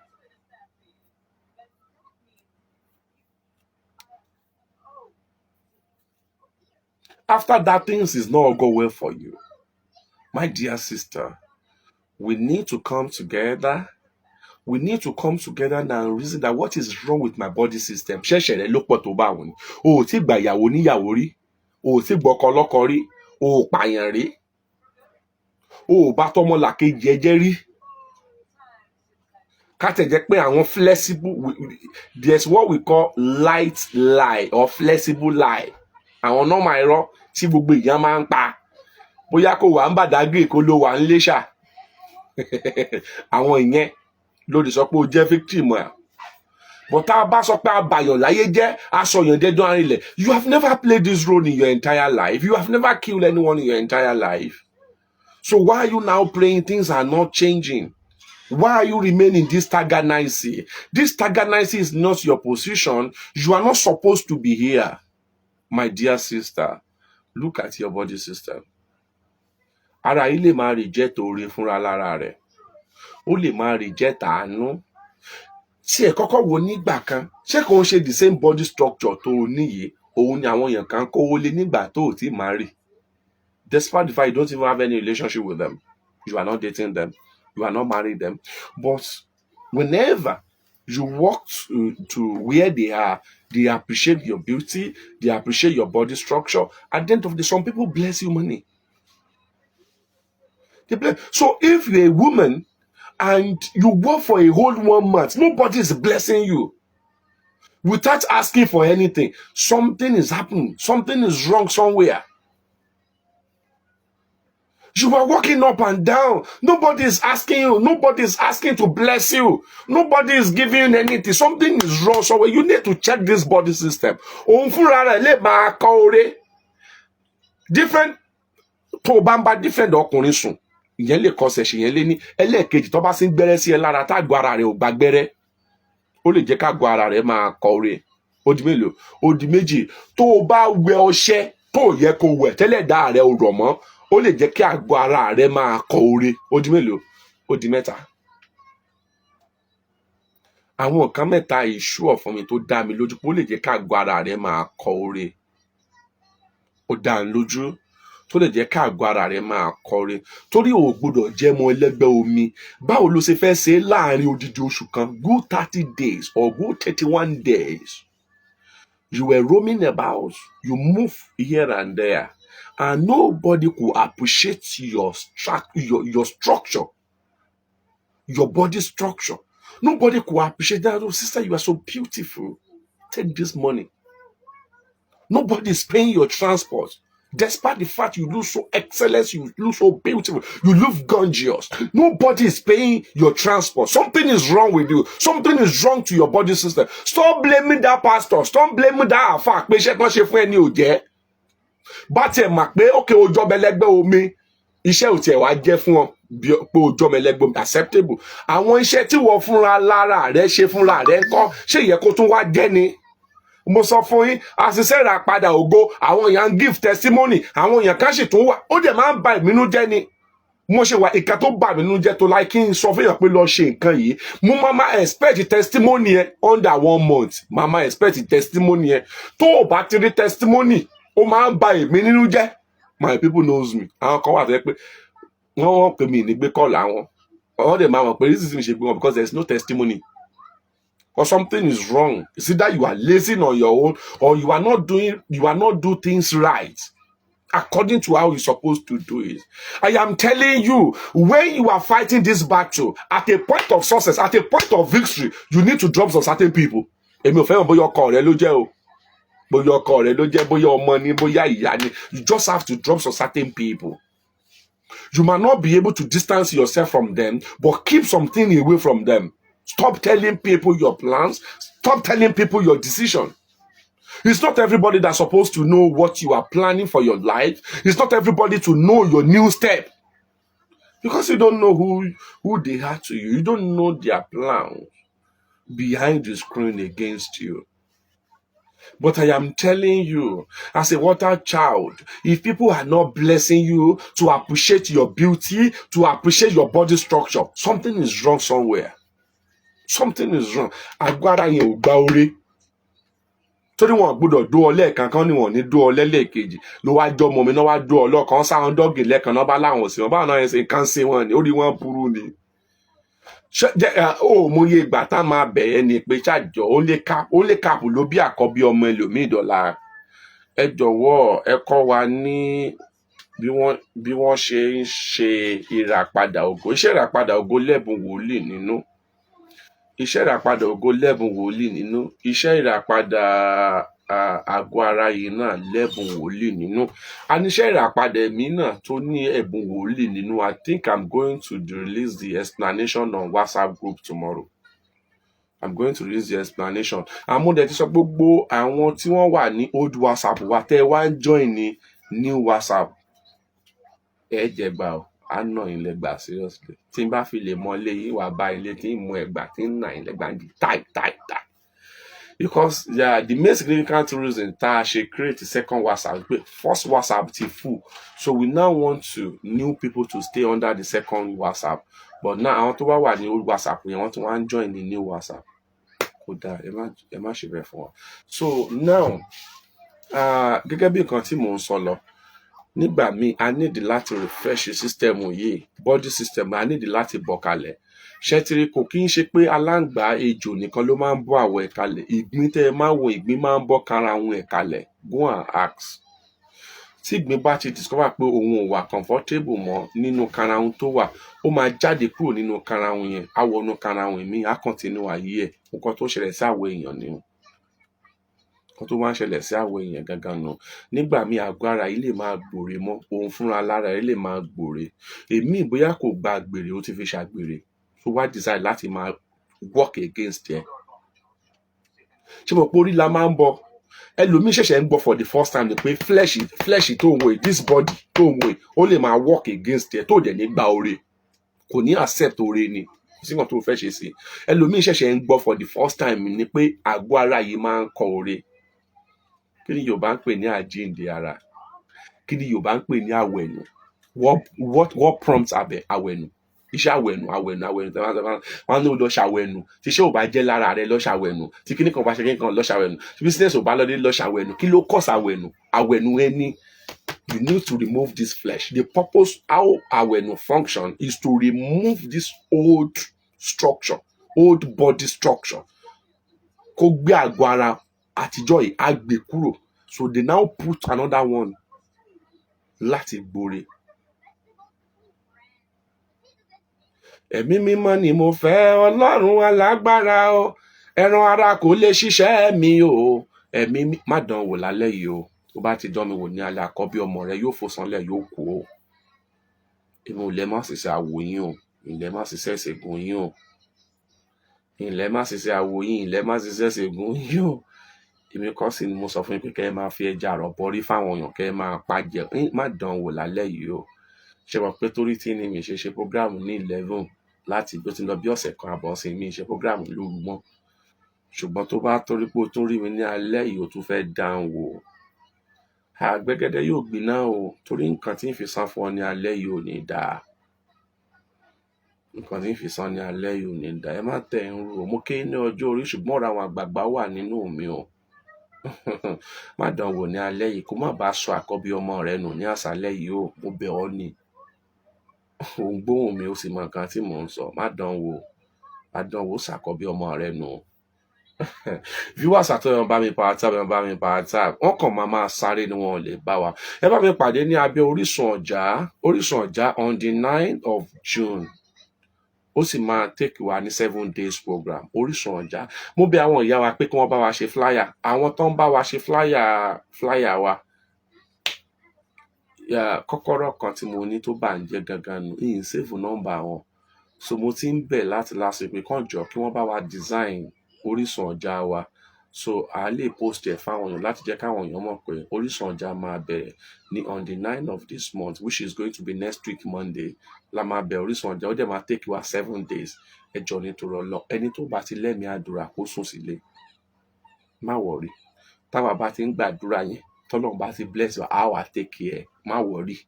After that, things is not go well for you. My dear sister, we need to come together. We need to come together now and reason that what is wrong with my body system. Ṣẹ̀ṣẹ̀ rẹ ló pọ̀ tó bá wọn. O ò tí gba ìyàwó níyàwó rí. O ò tí gbọ́kọ lọ́kọ rí. O ò pààyàn rí. O ò bá tọmọ làkejì ẹjẹ́ rí. Ká tẹ̀ jẹ́ pé àwọn flexible, there's what we call light lie or flexible lie. Àwọn nọ́mà irọ́ tí gbogbo èèyàn máa ń pa. Bóyá kò wà ń Badagry kó ló wà ń Iléṣà. Àwọn ìyẹn lórí sọ pé o jẹ́ victim ẹ̀. But tá a bá sọ pé àbàyàn láyé jẹ́ aṣọyàn dẹ́dún arìnlẹ̀. You have never played this role in your entire life. You have never killed anyone in your entire life. So why are you now praying things are not changing? Why are you remaining in this taganisi? This taganisi is not your position. You are not supposed to be here. My dear sister, look at your body system. Ara yìí lè máa reject oore fúnra lára rẹ̀. Ó lè máa reject àánú. Tí ẹ kọ́kọ́ wo nígbà kan, ṣé kò ń ṣe the same body structure tó o níyì, òun ni àwọn èèyàn kan kówó lé nígbà tó o ti marry. Despite the fact you don't even have any relationship with them. You are not dating them. You are not married them. But whenever you walk to where they are, they appreciate your beauty, they appreciate your body structure. At the end of the day, some people bless you money. So if you're a woman and you work for a whole 1 month, nobody is blessing you without asking for anything. Something is happening. Something is wrong somewhere. You are walking up and down. Nobody is asking you. Nobody is asking to bless you. Nobody is giving you anything. Something is wrong somewhere. You need to check this body system. Different tó bá ń bá different ọkùnrin sùn ìyẹn lè kọsẹ̀ ṣe yẹn lé ní ẹlẹ́ẹ̀kejì tó bá sí ń gbẹ́rẹ́ sí ẹ lára tágọ̀ ara rẹ̀ ò gbà gbẹ́rẹ́ ó lè jẹ́ kágọ̀ ara rẹ̀ máa kọ oore ó di mélòó ó di méjì tó o bá wẹ ọṣẹ tó yẹ kó wẹ̀ tẹ́lẹ̀ dá rẹ̀ ò rọ̀ mọ́ ó lè jẹ́ kí àgọ̀ ara rẹ̀ máa kọ oore ó di mélòó ó di mẹ́ta. Àwọn nǹkan mẹ́ta ìṣú ọ̀fun mi tó dá mi lójú pé ó lè jẹ́ kágọ̀ ara rẹ̀ máa kọ oore ó dá mi lójú tó lè jẹ́ káàgọ́ ara rẹ̀ máa kọre torí ò gbọ́dọ̀ jẹ́ mọ́ ẹlẹ́gbẹ́ omi. Báwo ló ṣe fẹ́ ṣe láàrin odidi oṣù kan, good 30 days or good 31 days? You were roaming about, you move here and there, and nobody could appreciate your structure, your body structure. Nobody could appreciate that. Oh, sister, you are so beautiful. Take this money. Nobody is paying your transport. Despite the fact you look so excellent, you look so beautiful, you look gorgeous. Nobody is paying your transport. Something is wrong with you. Something is wrong to your body system. Stop blaming that pastor. Stop blaming that afa. Pé iṣẹ́ kan ṣe fún ẹni ò jẹ́. Bá tiẹ̀ mà pé okay ojú ọmọ ẹlẹ́gbẹ́ omi. Iṣẹ́ ò tiẹ̀ wá jẹ́ fún ọ pé ojú ọmọ ẹlẹ́gbẹ́ omi acceptable. Àwọn iṣẹ́ tí wọ́n fúnra lára rẹ̀ ṣe fúnra rẹ̀ ńkọ́ ṣé ìyẹn kó tún wá jẹ́ ni? Mo sọ fún yín àṣìṣe ìràpadà ògo àwọn èèyàn ń give testimony àwọn èèyàn kan sì tún wà ó dẹ̀ máa ń ba ìmínú jẹ́ ni mo ṣe wà ìka tó bà mí nínú jẹ́ tó láì kí n sọ fún èèyàn pé lọ ṣe nǹkan yìí mo máa expect testimony yẹn under 1 month máa expect testimony yẹn tó o bá ti rí testimony ó máa ń ba èmi nínú jẹ́. My people knows me àwọn kan wà tó yẹ pé wọ́n pè mí ní gbé kọ́ọ̀lù àwọn ọ̀hún dẹ̀ máa mọ̀ pé this is me ṣe gbé wọn because there is no testimony. Or something is wrong. It's either you are lazy on your own or you are not do things right according to how you're supposed to do it. I am telling you, when you are fighting this battle, at a point of success, at a point of victory, you need to drop some certain people. Èmi ò fẹ́ràn bóyá ọkọ rẹ ló jẹ́ o. Bóyá ọkọ rẹ ló jẹ́, bóyá ọmọ ni, bóyá ìyá ni. You just have to drop some certain people. You might not be able to distance yourself from them, but keep something away from them. Stop telling people your plans. Stop telling people your decision. It's not everybody that's supposed to know what you are planning for your life. It's not everybody to know your new step. Because you don't know who they are to you. You don't know their plans behind the screen against you. But I am telling you, as a water child, if people are not blessing you to appreciate your beauty, to appreciate your body structure, something is wrong somewhere. Something is wrong. Agbára yẹn ò gba oore. Torí wọn gbọ́dọ̀ dó ọ lẹ́ẹ̀kan kan ni wọn ní dó ọ lẹ́lẹ́ẹ̀kejì ló wá jọ ọmọ mi náà wá dó ọ lọ́kàn sáwọn dọ́ọ̀gì lẹ́ẹ̀kan náà bá láwọn òsì wọn báwọn náà yẹn ṣe kàn sí wọn ni orí wọn burú ni. Ó mú iye ìgbà tá máa bẹ̀yẹ ni pé ṣáàjọ ó lè kàpù ló bí àkọ́bí ọmọ ẹlòmíì dọ̀la. Ẹ jọ̀wọ́ ẹ kọ́ wa ní bí wọ́n ṣe ń ṣe ìràpadà ògo. Iṣẹ́ ìràpadà ògo lẹ́bùn wòlíì nínú. Iṣẹ́ ìràpadà ògo lẹ́bùn wòlíì nínú. Iṣẹ́ ìràpadà àgọ́ ara yìí náà lẹ́bùn wòlíì nínú. Aníṣẹ́ ìràpadà ẹ̀mí náà tó ní ẹ̀bùn wòlíì nínú. I think I'm going to release the explanation on WhatsApp group tomorrow. I'm going to release the explanation. Àmúdẹ̀ ti sọ gbogbo àwọn tí wọ́n wà ní old WhatsApp wa tẹ́ wá ń join ní new WhatsApp. Ẹ jẹ́ gbà ọ́. I know in legba seriously. Tí n bá fi lè mọ ilé yìí wà bá ilé tí ń mú ẹgbà tí ń nà in legba ń di tight. Because the main significant reason tá a ṣe create the second WhatsApp pé first WhatsApp ti full. So we now want new people to stay under the second WhatsApp. But now àwọn tó bá wà ní old WhatsApp yẹn wọ́n tún wá ń join the new WhatsApp. Kò dáa ẹ má ṣe bẹ́ẹ̀ fún wa. So now gẹ́gẹ́ bí nǹkan tí mò ń sọ lọ. nígbà míì a need láti refresh system yìí, body system a need láti bọ̀ kalẹ̀. Ṣẹ́tìrì kò kí ń ṣe pé aláǹgbá ejò nìkan ló máa ń bọ́ àwọ̀ ẹ̀ kalẹ̀, ìgbín tẹ́ ẹ máa wo ìgbín máa ń bọ́ karahun ẹ̀ kalẹ̀. Go and ask. Tí ìgbín bá ti discover pé òun ò wà comfortable mọ́ nínú karahun tó wà, ó máa jáde kúrò nínú karahun yẹn, á wọnú karahun mi, á continue ayé ẹ̀. Nǹkan tó ṣẹlẹ̀ sí àwọ̀ èèyàn ni. Nǹkan tó máa ń ṣẹlẹ̀ sí àwọ̀ èèyàn gangan nù. Nígbà míì àgọ́ ara yìí lè máa gbòòrè mọ́, òun fúnra lára ẹ̀ lè máa gbòòrè. Èmi bóyá kò gba àgbèrè, ó ti fi ṣàgbèrè. So wá decide láti máa work against ẹ̀. Ṣé mo pé orí la máa ń bọ? Ẹlòmíì ṣẹ̀ṣẹ̀ ń gbọ́ for the first time ni pé flesh tó ń wò yìí, this body tó ń wò yìí, ó lè máa work against ẹ̀ tó dẹ̀ ní gba oore. Kò ní accept oore ni. Kò sí nǹkan tó fẹ́ ṣe sí. Ẹlòmíì ṣẹ̀ṣẹ̀ ń gbọ́ for the first time ni pé àgọ́ ara yìí máa ń kọ oore. Kí ni Yorùbá ń pè ní àjíǹde ara? Kí ni Yorùbá ń pè ní àwẹ̀nù? What prompts àwẹ̀nù? Iṣẹ́ àwẹ̀nù wọn ní ó lọ ṣàwẹ̀nù. Tí iṣẹ́ ò bá jẹ́ lára rẹ lọ ṣàwẹ̀nù. Tí kíní kan bá ṣe kíní kan lọ ṣàwẹ̀nù. Tí business ò bá lọ dé lọ ṣàwẹ̀nù. Kí ló cause àwẹ̀nù? Àwẹ̀nù ẹni. You need to remove this flesh. The purpose how àwẹ̀nù function is to remove this old structure, old body structure. Kó gbé àgọ́ ara àtijọ́ yìí á gbé kúrò. So they now put another one láti gbòòrè. Ẹ̀mí mímọ́ ni mo fẹ́, Ọlọ́run alágbára o, ẹran ara kò lè ṣiṣẹ́ mi o. Ẹ̀mí má dán wò lálẹ́ yìí o. Tó bá ti dán mi wò ní alẹ́, àkọ́bí ọmọ rẹ yóò fò sánlẹ̀, yóò kú o. Èmi ò lè má ṣiṣẹ́ àwò yín o, ilẹ̀ má ṣiṣẹ́ ìṣègùn yín o. Ilẹ̀ má ṣiṣẹ́ àwò yín, ilẹ̀ má ṣiṣẹ́ ìṣègùn yín o. Èmi kọ́ sí ni mo sọ fún yín pé kẹ́ ẹ máa fi ẹja àrọ̀bọ rí fáwọn èèyàn, kẹ́ ẹ máa pa jẹ. Má dán wò lálẹ́ yìí o. Ṣé wọ́n pé torí tí ni mi ṣe program ní 11 láti bó ti lọ bí ọ̀sẹ̀ kan àbọ̀ sí mi ṣe program lóru mọ́. Ṣùgbọ́n tó bá torí pé o tún rí mi ní alẹ́ yìí, o tún fẹ́ dán wò. Àgbẹ̀gẹ̀dẹ̀ yóò gbiná o, torí nǹkan tí ń fi san fún ọ ní alẹ́ yìí ò ní dáa. Nǹkan tí ń fi san ní alẹ́ yìí ò ní dáa. Ẹ má tẹ̀ ń rò. Mo ké ní ọjọ́ orí, ṣùgbọ́n ọ̀rọ̀ àwọn àgbààgbà wà nínú mi o. Má dán wò ní alẹ́ yìí, kó má bàa sọ àkọ́bí ọmọ rẹ nù ní àṣálẹ́ yìí o. Mo bẹ̀ ọ́ ni. Òun gbóhùn mi ó sì mọ nǹkan tí mò ń sọ. Má dán wò. Má dán wò ṣàkọ́bí ọmọ rẹ nù. Viewers àtọ́yọ̀ bá mi power tap. Wọ́n kàn máa sáré ni wọn ò lè bá wa. Ẹ bá mi pàdé ní abẹ́ Orísun Ọjà on the 9th of June. Ó sì máa take wa ní 7 days program. Orísun Ọjà. Mo bẹ̀ àwọn ìyá wa pé kí wọ́n bá wa ṣe flyer. Àwọn tó ń bá wa ṣe flyer wa. Kọ́kọ́rọ́ kan tí mo ní tó bá ń jẹ́ gangan nù, ìyìn save nọ́mbà wọn. So mo ti ń bẹ̀ láti last week pé kàn jọ kí wọ́n bá wa design Orísun Ọjà wa. So a lè post ẹ̀ fáwọn èèyàn láti jẹ́ káwọn èèyàn mọ̀ pé Orísun Ọjà máa bẹ̀rẹ̀ ní on the 9th of this month, which is going to be next week Monday. La máa bẹ̀rẹ̀ Orísun Ọjà, ó dẹ̀ máa take wa 7 days. Ẹ jọ̀ọ́ nítorí Ọlọ́run, ẹni tó bá ti lẹ́mìí àdúrà kó sùn sílé. Má worry. Táwa bá ti ń gbàdúrà yẹn, tọ́lọ́run bá ti bless wa, a wá take care. Má worry.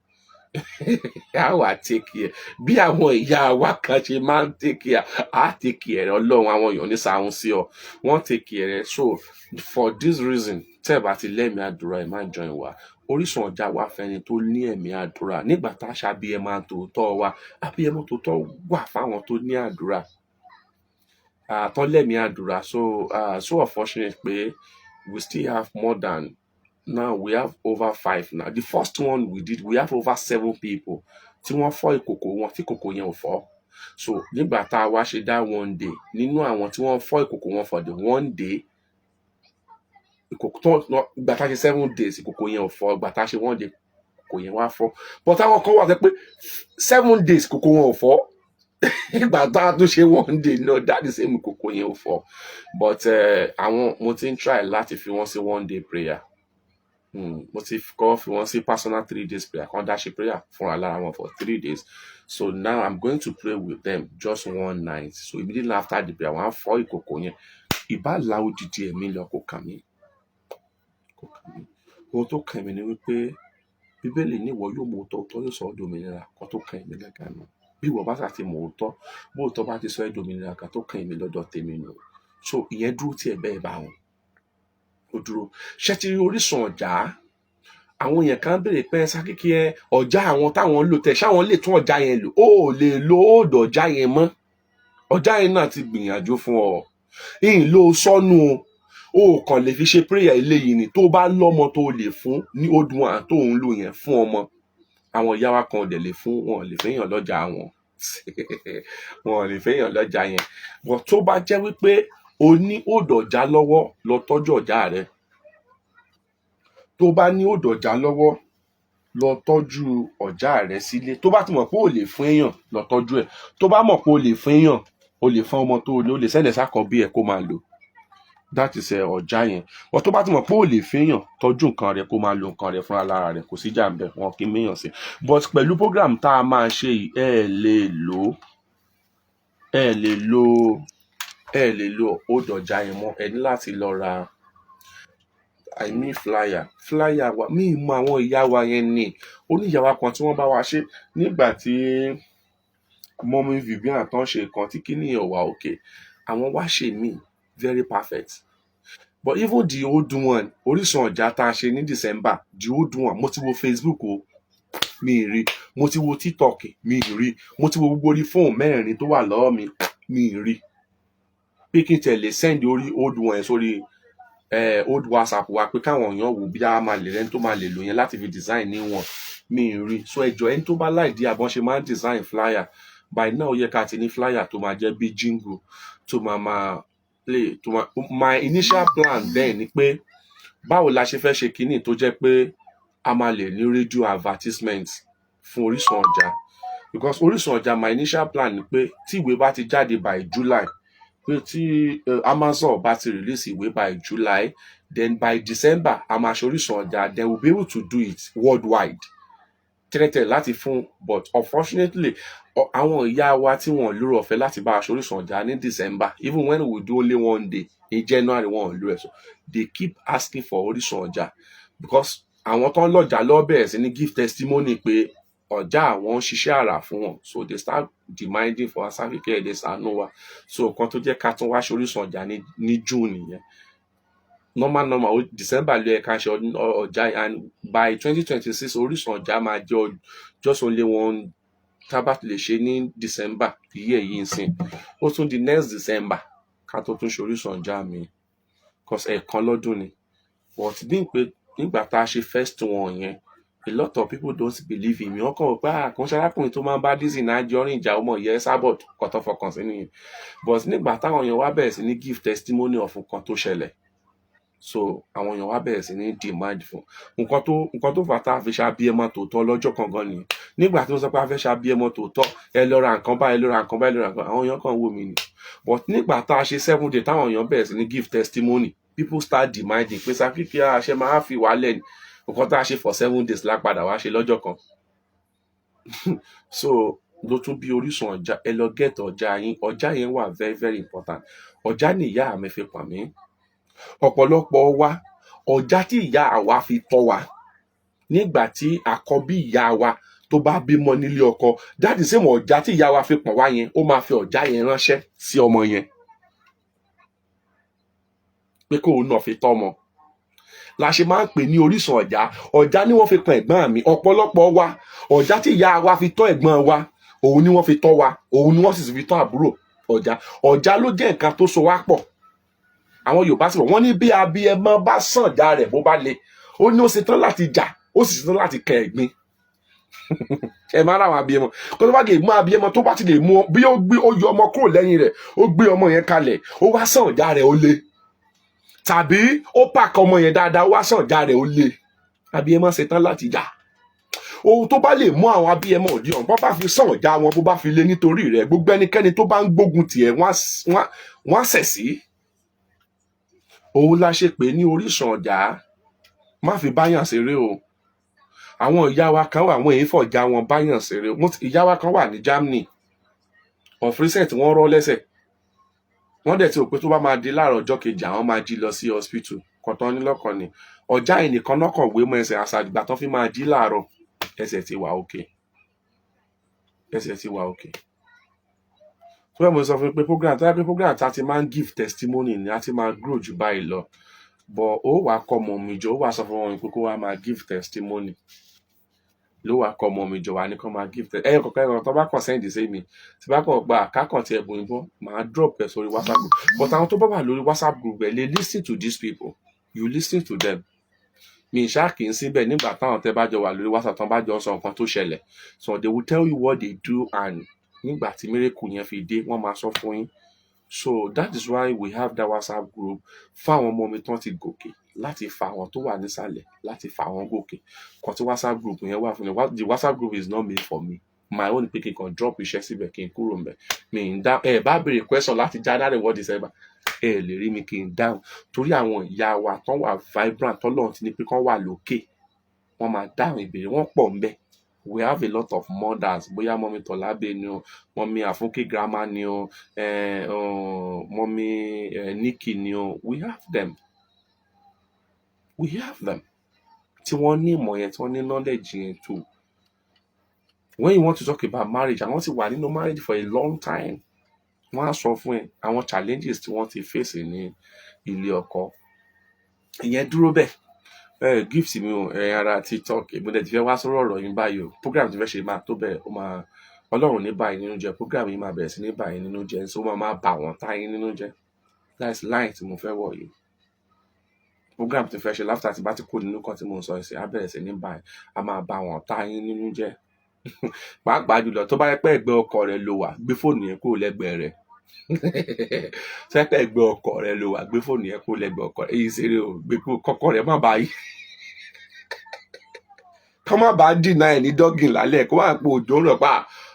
A wá take care. Bí àwọn ìyá wa kan ṣe máa ń take care, a take care. Ọlọ́run àwọn èèyàn ní sàún sí ọ. Wọ́n take care. So for this reason, tẹ́ bá ti lẹ́mìí àdúrà, ẹ má join wa. Orísun Ọjà wà fẹ́ni tó ní ẹ̀mí àdúrà. Nígbà tá a ṣàbíyẹmọ tòótọ́ wa, àbíyẹmọ tòótọ́ wà fáwọn tó ní àdúrà. Tó lẹ́mìí àdúrà. So unfortunate pé we still have more than, now we have over 5 now. The first one we did, we have over 7 people tí wọ́n fọ́ ìkòkò wọn tí ìkòkò yẹn ò fọ́. So nígbà tá a wá ṣe dá 1 day, nínú àwọn tí wọ́n fọ́ ìkòkò wọn for the 1 day, ìkòkò tó ìgbà tá a ṣe 7 days ìkòkò yẹn ò fọ́, ìgbà tá a ṣe 1 day ìkòkò yẹn wá fọ́. But àwọn kan wà pé 7 days ìkòkò wọn ò fọ́. Ìgbà tá a tún ṣe 1 day náà, that is same ìkòkò yẹn ò fọ́. But àwọn mo ti ń try láti fi wọ́n sí 1 day prayer. Mo ti kọ́ fi wọ́n sí personal 3 days prayer. Kan dá ṣe prayer fúnra lára wọn for 3 days. So now I'm going to pray with them just 1 night. So immediately after the prayer, wọ́n á fọ́ ìkòkò yẹn. Ìbá la odidi ẹ̀mí lọ kó kàn mí. Ohun tó kàn mí ni wípé Bíbélì ní ìwọ yóò mọ òótọ́ yóò sọ ọ́ dòmìnira. Kan tó kàn mí lẹ́gàn nù. Bí ìwọ bá ṣàti mọ òótọ́, bó òótọ́ bá ti sọ ẹ́ dòmìnira, kan tó kàn mí lọ́dọ̀ tèmi nù. So ìyẹn dúró tí ẹ bẹ́ẹ̀ bá wọn. Ó dúró. Ṣé ti rí Orísun Ọjà? àwọn èèyàn kan béèrè pé Sakiki ọjà àwọn táwọn lò tẹ̀ ṣáwọn lè tún ọjà yẹn lò ó lè lo òòdù ọjà yẹn mọ́, ọjà yẹn náà ti gbìyànjú fún ọ ìyìn ló sọnù o kàn lè fi ṣe prayer eléyìí ni tó bá lọ́mọ tó lè fún ní old one tó ń lò yẹn fún ọmọ. Àwọn ìyá wa kan dẹ̀ lè fún wọn lè fẹ́yàn lọ́jà wọn wọn lè fẹ́yàn lọ́jà yẹn, bọ̀ tó bá jẹ́ wípé o ní òòdù ọjà lọ́wọ́ lọ tọ́jú ọjà rẹ, tó bá ní òòdù ọjà lọ́wọ́ lọ tọ́jú ọjà rẹ sílé. Tó bá ti mọ̀ pé o lè fún èèyàn lọ tọ́jú ẹ̀, tó bá mọ̀ pé o lè fún èèyàn o lè fún ọmọ tó o lè sẹ́lẹ̀ sákọ̀ọ́bí ẹ̀ kó máa lò, that is ọjà yẹn. Wọ́n tó bá ti mọ̀ pé o lè fún èèyàn tọ́jú nǹkan rẹ kó máa lo nǹkan rẹ fúnra lára rẹ, kò sí jà ń bẹ̀, wọn kì í méyàn sí. But pẹ̀lú program tá a máa ṣe yìí ẹ lè lo òòdù ọjà yẹn mọ́, ẹ ní láti lọ ra flyer wa. Mi mọ àwọn ìyá wa yẹn ni oníyàá wa kan tí wọ́n bá wa ṣe nígbà tí mọ́mí Vivian tán ṣe kan tí kíní yẹn wà òkè, àwọn wá ṣe mí very perfect. But even the old one Orísun ọjà tá a ṣe ní December, the old one mo ti wo Facebook o mi rí, mo ti wo TikTok mi rí, mo ti wo gbogbo orí fóònù mẹ́rin tó wà lọ́wọ́ mi rí pé kí n tẹ̀lé send orí old one sórí old WhatsApp wa pé káwọn èèyàn wò bí a máa lè rẹ́ni tó máa lè lò yẹn láti fi design ní wọn mi rí. So ẹjọ́ ẹni tó bá láìdí àbọ̀n ṣe máa ń design flyer by now ó yẹ ká ti ní flyer tó máa jẹ́ bí jingle tó máa play tó máa. My initial plan then ni pé báwo la ṣe fẹ́ ṣe kíní tó jẹ́ pé a máa lè ní radio advertisement fún Orísun ọjà, because Orísun ọjà my initial plan ni pé tí ìwé bá ti jáde by July, pé tí Amazon bá ti release ìwé by July, then by December a máa ṣe Orísun ọjà, then we'll be able to do it worldwide tẹ́lẹ̀tẹ́lẹ̀ láti fún. But unfortunately àwọn ìyá wa tí wọ́n lórí ọ̀fẹ́ láti bá aṣọ Orísun ọjà ní December, even when we do only one day in January wọ́n lórí ẹ̀, so they keep asking for Orísun ọjà because àwọn tó ń lọ́jà lọ́ bẹ̀rẹ̀ sí ní give testimony pé ọjà àwọn ń ṣiṣẹ́ àrà fún wọn, so they start demanding for Sakiki ẹ̀dẹ̀ sànú wa. So nǹkan tó jẹ́ ká tún wá ṣe Orísun ọjà ní June nìyẹn. Normal December ló yẹ ká ṣe ọjà, and by 2026 Orísun ọjà máa jẹ́ just only one tábà lè ṣe ní December yìí ń sìn, ó tún di next December ká tó tún ṣe Orísun ọjà mi because ẹ̀ẹ̀kan lọ́dún ni. But nígbà tá a ṣe first one yẹn, a lot of people don't believe in me. Wọ́n kàn wọ́n pé àkànṣe arákùnrin tó máa ń bá Dizzy Anjorin ìjà ọmọ ìyá Esabod kọ́tọ́ fọkàn sí nìyẹn. But nígbà táwọn èèyàn wá bẹ̀rẹ̀ sí ní give testimony of nǹkan tó ṣẹlẹ̀, so àwọn èèyàn wá bẹ̀rẹ̀ sí ní demand fún nǹkan tó fà tá a fi ṣàbíyẹmọ tòótọ́ lọ́jọ́ kan gan nìyẹn. Nígbà tí wọ́n sọ pé a fẹ́ ṣàbíyẹmọ tòótọ́, ẹ lọ ra nǹkan báyìí, àwọn èèyàn kan wò mí ni. But nígbà tá a ṣe 7 days táwọn èèyàn bẹ̀rẹ̀ sí ní give testimony, people start demanding pé Sakiki àṣẹ máa fi wálẹ̀ ni, nǹkan tá a ṣe for 7 days lápadà wá ṣe lọ́jọ́ kan. So ló tún bí Orísun ọjà, ẹ lọ get ọjà yín, ọjà yẹn wà very very important. Ọjà ni ìyá mi fi pọ̀n mí. Ọ̀pọ̀lọpọ̀ wa ọjà tí ìyá wa fi tọ́ wa nígbà tí àkọ́bí ìyá wa tó bá bímọ nílé ọkọ, dáàdì sẹ́mu ọjà tí ìyá wa fi pọ̀n wá yẹn, ó máa fi ọjà yẹn ránṣẹ́ sí ọmọ yẹn pé kó o náà fi tọ́ ọmọ. La ṣe máa ń pè ní Orísun ọjà ni wọ́n fi pọ̀n ẹ̀gbọ́n mi. Ọ̀pọ̀lọpọ̀ wa ọjà tí ìyá wa fi tọ́ ẹ̀gbọ́n wa, òun ni wọ́n fi tọ́ wa, òun ni wọ́n sì fi tọ́ àbúrò. Ọjà ló jẹ́ nǹkan tó so wá pọ̀. Àwọn Yorùbá sì wọ́n ní bí abiyẹmọ bá sàn já rẹ̀ bó bá le, ó ní ó ṣetán láti jà, ó sì ṣetán láti kẹ ẹ̀gbin. Ẹ máa ráwọn abiyẹmọ kó tó bá lè mú abiyẹmọ tó bá ti lè mú bí ó yọ ọmọ kúrò lẹ́yìn rẹ̀, ó gbé ọmọ yẹn kalẹ̀, ó wá sàn já rẹ̀ ó le, tàbí ó pàkọ ọmọ yẹn dáadáa, ó wá sàn já rẹ̀ ó le. Abiyẹmọ ṣetán láti jà. Ohun tó bá lè mú àwọn abiyẹmọ òdi ọ̀n bọ́ bá fi sàn já wọn, bó bá fi lé nítorí rẹ̀, gbogbo ẹnikẹ́ni tó bá ń gbógun tiẹ̀ wọ́n ṣẹ̀ sí. Òun la ṣe pè ní Orísun ọjà. Má fi báyàn ṣeré o. Àwọn ìyá wa kan wà, àwọn èyí fọ̀já wọn báyàn ṣeré o. Ìyá wa kan wà ní Germany, of recent wọ́n rọ́ lẹ́sẹ̀, wọ́n dẹ̀ ti rò pé tó bá máa di láàárọ̀ ọjọ́ kejì àwọn máa jí lọ sí hospital kọ̀tán nílọ́kàn ni. Ọjà ẹnìkan náà kàn wé mọ́ ẹsẹ̀ àṣàdìgbà tó fi máa jí láàárọ̀, ẹsẹ̀ ti wà òkè. Tó yẹ mo sọ fún pé program tá ti máa ń give testimony ni a ti máa grow jù báyìí lọ. but ó wàá kọ́ ọmọ mi jọ ó wàá sọ fún wọn pé kó wá máa give testimony ló wàá kọ́ ọmọ mi jọ wá ní kó máa give ẹyọ kọ̀ọ̀kan tó bá kàn send sí mi tí bá kàn gba àkákàn tí ẹ̀bùn ìbọn màá drop ẹ̀ sórí WhatsApp group but àwọn tó bá wà lórí WhatsApp group ẹ̀ lè listen to these people you listen to them mi ṣáà kì í síbẹ̀ nígbà táwọn tẹ́ bá jọ wà lórí WhatsApp tán bá jọ sọ nǹkan tó ṣẹlẹ̀ so they will tell you what they do and nígbà tí miracle yẹn fi dé wọ́n máa sọ fún yín so that is why we have that WhatsApp group fún àwọn ọmọ mi tán ti gòkè láti fa àwọn tó wà nísàlẹ̀ láti fa àwọn gòkè kan tí WhatsApp group yẹn wà fún mi the WhatsApp group is not made for me my own pé kí n kàn drop iṣẹ́ síbẹ̀ kí n kúrò ńbẹ̀ mi ń dá ẹ bá béèrè question láti January wọ December ẹ lè rí mi kí n dáhùn torí àwọn ìyá wa tán wà vibrant tọ́lọ́run ti ní pé kán wà lókè wọ́n máa dáhùn ìbéèrè wọ́n pọ̀ ńbẹ̀ we have a lot of mothers bóyá mọ́mí Tọ́lábé ni o mọ́mí Àfúnkẹ́ grandma ni o mọ́mí Nikki ni o we have them tí wọ́n ní ìmọ̀ yẹn tí wọ́n ní knowledge yẹn too when you want to talk about marriage àwọn ti wà nínú marriage for a long time wọ́n á sọ fún ẹ àwọn challenges tí wọ́n ti face ní ilé ọkọ ìyẹn dúró bẹ́ẹ̀ gift mi o ara TikTok mo dẹ̀ ti fẹ́ wá sọ̀rọ̀ ọ̀rọ̀ yín báyìí o program ti fẹ́ ṣe máa tó bẹ́ẹ̀ ó máa Ọlọ́run ní báyìí nínú jẹ́ program yìí máa bẹ̀rẹ̀ sí ní báyìí nínú jẹ́ so ó máa bà wọ́n táyé nínú jẹ́ that's line tí mo fẹ́ wọ̀ yìí program ti fẹ́ ṣe láfíà tí bá ti kó nínú kan tí mo ń sọ ẹ̀sìn á bẹ̀rẹ̀ sí ní báyìí a máa bà wọ́n táyé nínú jẹ́ pàápàá jùlọ tó bá yẹ pé ẹgbẹ́ ọkọ rẹ ló wà gbé fóònù yẹn kúrò lẹ́gbẹ̀ẹ́ rẹ sẹ́pẹ́ ẹgbẹ́ ọkọ rẹ ló wà gbé fóònù yẹn kúrò lẹ́gbẹ̀ẹ́ ọkọ rẹ èyí ṣeré o gbé kọ́kọ́ rẹ má bàa yí kọ́ má bàa dìnnà ẹ̀ ní dọ́gìn lálẹ́ kó wà pé òjò ń rọ̀ pa